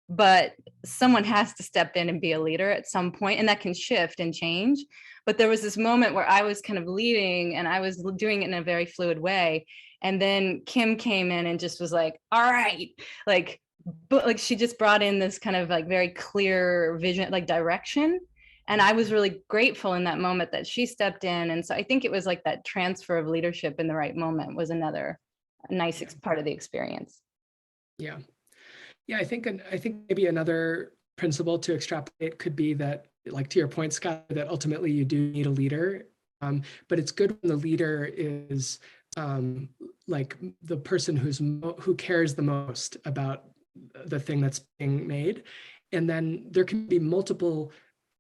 [SPEAKER 5] but someone has to step in and be a leader at some point, and that can shift and change. But there was this moment where I was kind of leading, and I was doing it in a very fluid way. And then Kim came in and just was like, all right, like she just brought in this kind of like very clear vision, like direction. And I was really grateful in that moment that she stepped in. And so I think it was like that transfer of leadership in the right moment was another nice part of the experience.
[SPEAKER 2] Yeah. Yeah, I think maybe another principle to extrapolate could be that, like to your point, Scott, that ultimately you do need a leader, but it's good when the leader is like the person who cares the most about the thing that's being made, and then there can be multiple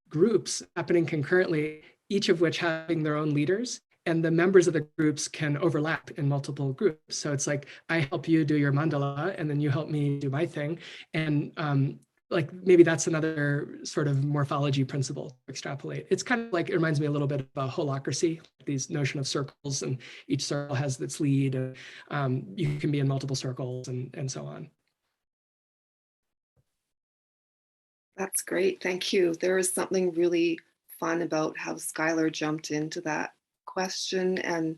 [SPEAKER 2] groups happening concurrently, each of which having their own leaders. And the members of the groups can overlap in multiple groups. So it's like, I help you do your mandala, and then you help me do my thing. And like maybe that's another sort of morphology principle to extrapolate. It's kind of like, it reminds me a little bit of a holacracy, these notion of circles, and each circle has its lead, and you can be in multiple circles and so on.
[SPEAKER 4] That's great, thank you. There is something really fun about how Skylar jumped into that question, and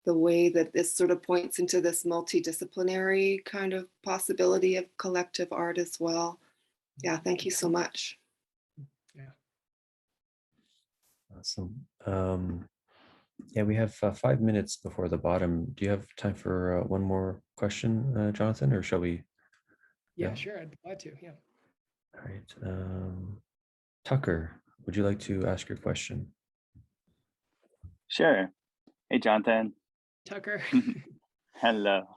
[SPEAKER 4] the way that this sort of points into this multidisciplinary kind of possibility of collective art as well. Yeah, thank you so much.
[SPEAKER 2] Yeah.
[SPEAKER 1] Awesome. Yeah, we have 5 minutes before the bottom. Do you have time for one more question, Jonathan, or shall we?
[SPEAKER 2] Yeah, sure, I'd be glad to, yeah.
[SPEAKER 1] All right. Tucker, would you like to ask your question?
[SPEAKER 6] Sure. Hey, Jonathan.
[SPEAKER 2] Tucker.
[SPEAKER 6] Hello.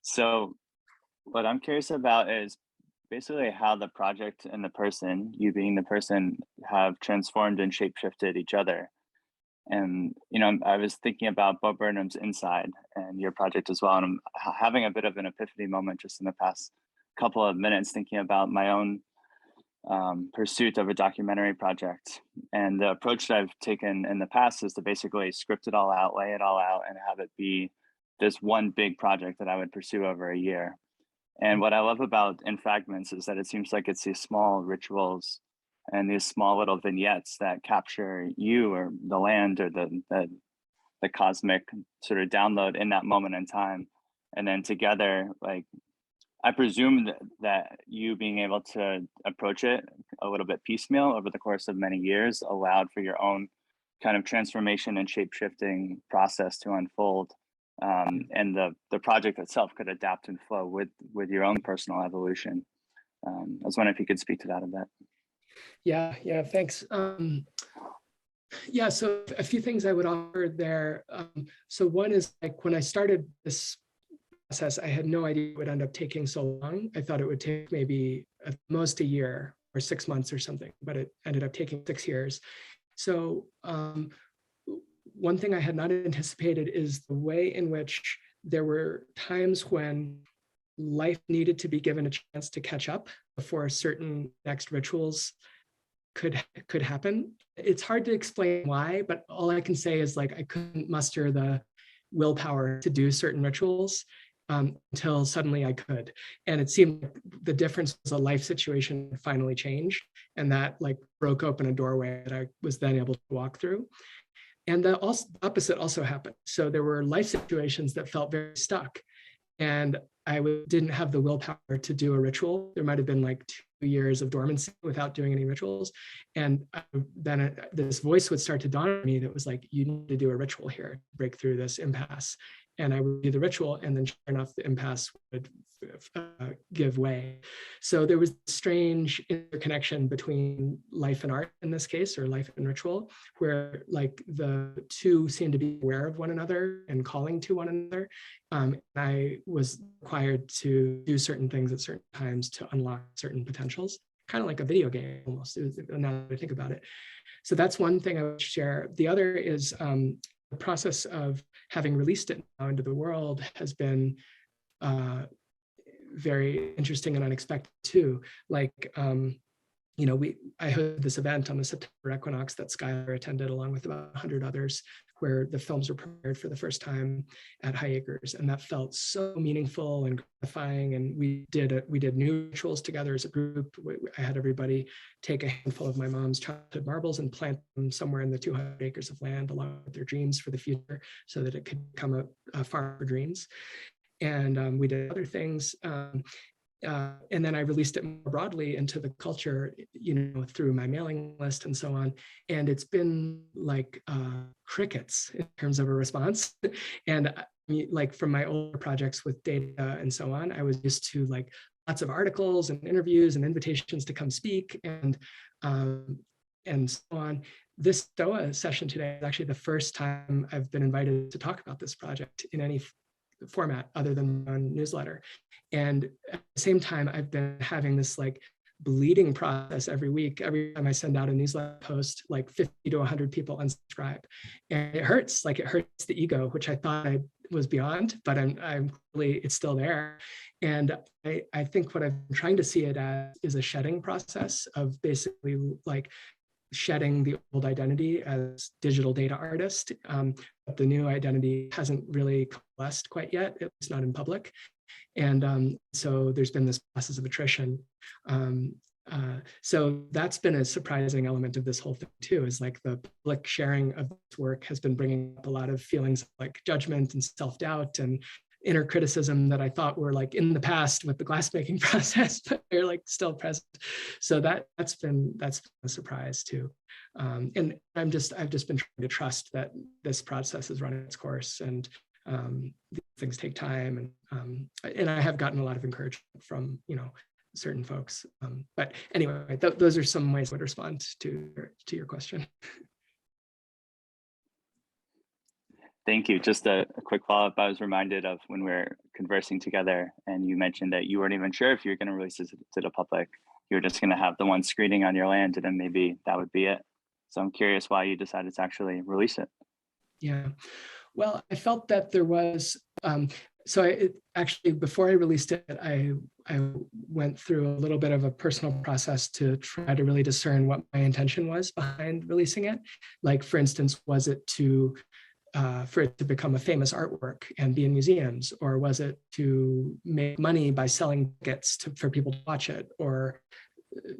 [SPEAKER 6] So what I'm curious about is basically how the project and the person, you being the person, have transformed and shapeshifted each other. And, you know, I was thinking about Bo Burnham's Inside and your project as well. And I'm having a bit of an epiphany moment just in the past couple of minutes, thinking about my own pursuit of a documentary project. And the approach that I've taken in the past is to basically script it all out, lay it all out, and have it be this one big project that I would pursue over a year. And what I love about In Fragments is that it seems like it's these small rituals and these small little vignettes that capture you or the land or the cosmic sort of download in that moment in time. And then together, like, I presume that you being able to approach it a little bit piecemeal over the course of many years allowed for your own kind of transformation and shape-shifting process to unfold. And the project itself could adapt and flow with your own personal evolution. I was wondering if you could speak to that a bit.
[SPEAKER 2] Yeah, thanks. Yeah, so a few things I would offer there. So one is, like, when I started this process, I had no idea it would end up taking so long. I thought it would take maybe at most a year or 6 months or something, but it ended up taking 6 years. So one thing I had not anticipated is the way in which there were times when life needed to be given a chance to catch up before certain next rituals could happen. It's hard to explain why, but all I can say is like I couldn't muster the willpower to do certain rituals until suddenly I could. And it seemed like the difference was a life situation finally changed, and that like broke open a doorway that I was then able to walk through. And the opposite also happened. So there were life situations that felt very stuck, and I didn't have the willpower to do a ritual. There might have been like 2 years of dormancy without doing any rituals. And then this voice would start to dawn on me that was like, you need to do a ritual here, break through this impasse. And I would do the ritual, and then sure enough, the impasse would give way. So there was a strange interconnection between life and art in this case, or life and ritual, where like the two seemed to be aware of one another and calling to one another. I was required to do certain things at certain times to unlock certain potentials, kind of like a video game almost, now that I think about it. So that's one thing I would share. The other is the process of having released it now into the world has been very interesting and unexpected too. Like, you know, I hosted this event on the September equinox that Skylar attended along with about 100 others, where the films were premiered for the first time at High Acres, and that felt so meaningful and gratifying. And we did new rituals together as a group. I had everybody take a handful of my mom's childhood marbles and plant them somewhere in the 200 acres of land along with their dreams for the future, so that it could become a farm for dreams. And we did other things. And then I released it more broadly into the culture, you know, through my mailing list and so on. And it's been like crickets in terms of a response. And like from my older projects with data and so on, I was used to like lots of articles and interviews and invitations to come speak and so on. This STOA session today is actually the first time I've been invited to talk about this project in any format other than my own newsletter. And at the same time, I've been having this like bleeding process every week. Every time I send out a newsletter post, like 50 to 100 people unsubscribe. And it hurts, like it hurts the ego, which I thought I was beyond, but I'm really, it's still there. And I think what I've been trying to see it as is a shedding process of basically like shedding the old identity as digital data artist. But the new identity hasn't really coalesced quite yet, at least not in public. And so there's been this process of attrition. So that's been a surprising element of this whole thing too, is like the public sharing of this work has been bringing up a lot of feelings like judgment and self-doubt and inner criticism that I thought were like in the past with the glassmaking process, but they're like still present. So that's been a surprise too. And I've just been trying to trust that this process is running its course, and things take time, and I have gotten a lot of encouragement from, you know, certain folks. But anyway, those are some ways I would respond to your question.
[SPEAKER 6] Thank you. Just a quick follow-up. I was reminded of when we were conversing together and you mentioned that you weren't even sure if you're going to release it to the public. You're just going to have the one screening on your land, and then maybe that would be it. So I'm curious why you decided to actually release it.
[SPEAKER 2] Yeah, well, I felt that there was, actually, before I released it, I went through a little bit of a personal process to try to really discern what my intention was behind releasing it. Like, for instance, was it for it to become a famous artwork and be in museums, or was it to make money by selling tickets for people to watch it, or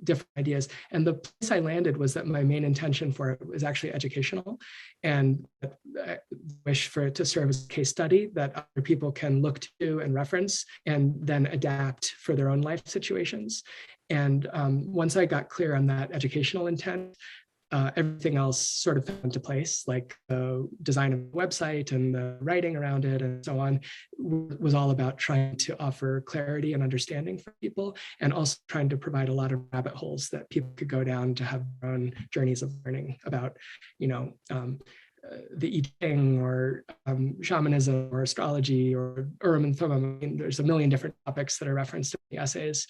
[SPEAKER 2] different ideas? And the place I landed was that my main intention for it was actually educational, and I wish for it to serve as a case study that other people can look to and reference and then adapt for their own life situations. And once I got clear on that educational intent, everything else sort of fell into place, like the design of the website and the writing around it and so on was all about trying to offer clarity and understanding for people, and also trying to provide a lot of rabbit holes that people could go down to have their own journeys of learning about, you know, the I Ching or shamanism or astrology or Urim and Thummim. I mean, there's a million different topics that are referenced in the essays.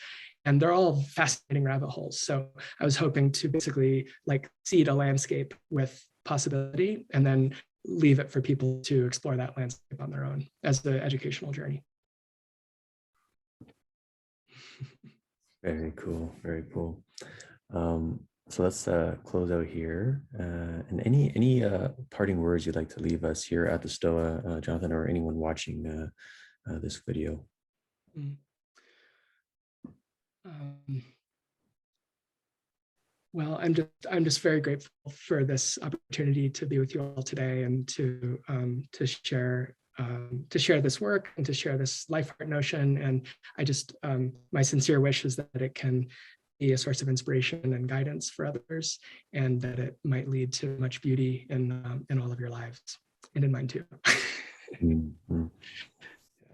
[SPEAKER 2] and they're all fascinating rabbit holes. So I was hoping to basically like seed a landscape with possibility and then leave it for people to explore that landscape on their own as the educational journey.
[SPEAKER 1] Very cool, very cool. So let's close out here. And any parting words you'd like to leave us here at the Stoa, Jonathan, or anyone watching this video?
[SPEAKER 2] Well, I'm just very grateful for this opportunity to be with you all today and to share this work and to share this life art notion. And I just my sincere wish is that it can be a source of inspiration and guidance for others, and that it might lead to much beauty in all of your lives and in mine too.
[SPEAKER 1] Mm-hmm.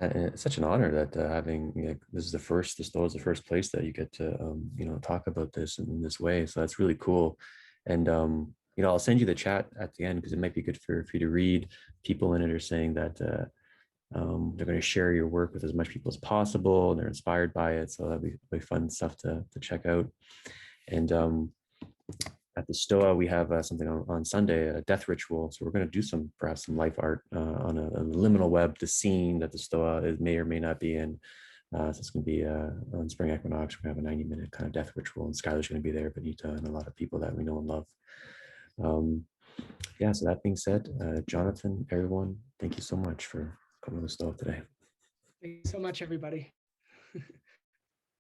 [SPEAKER 1] It's such an honor that having, you know, this is the Stoa is the first place that you get to you know, talk about this in this way. So that's really cool. And you know, I'll send you the chat at the end because it might be good for you to read. People in it are saying that they're going to share your work with as much people as possible, and they're inspired by it. So that'd be fun stuff to check out. And at the Stoa, we have something on Sunday, a death ritual. So we're going to do perhaps some life art on a liminal web, the scene that the Stoa may or may not be in. So it's going to be on spring equinox. We're going to have a 90-minute kind of death ritual, and Skylar's going to be there, Benita, and a lot of people that we know and love. Yeah, so that being said, Jonathan, everyone, thank you so much for coming to the Stoa today.
[SPEAKER 2] Thank you so much, everybody.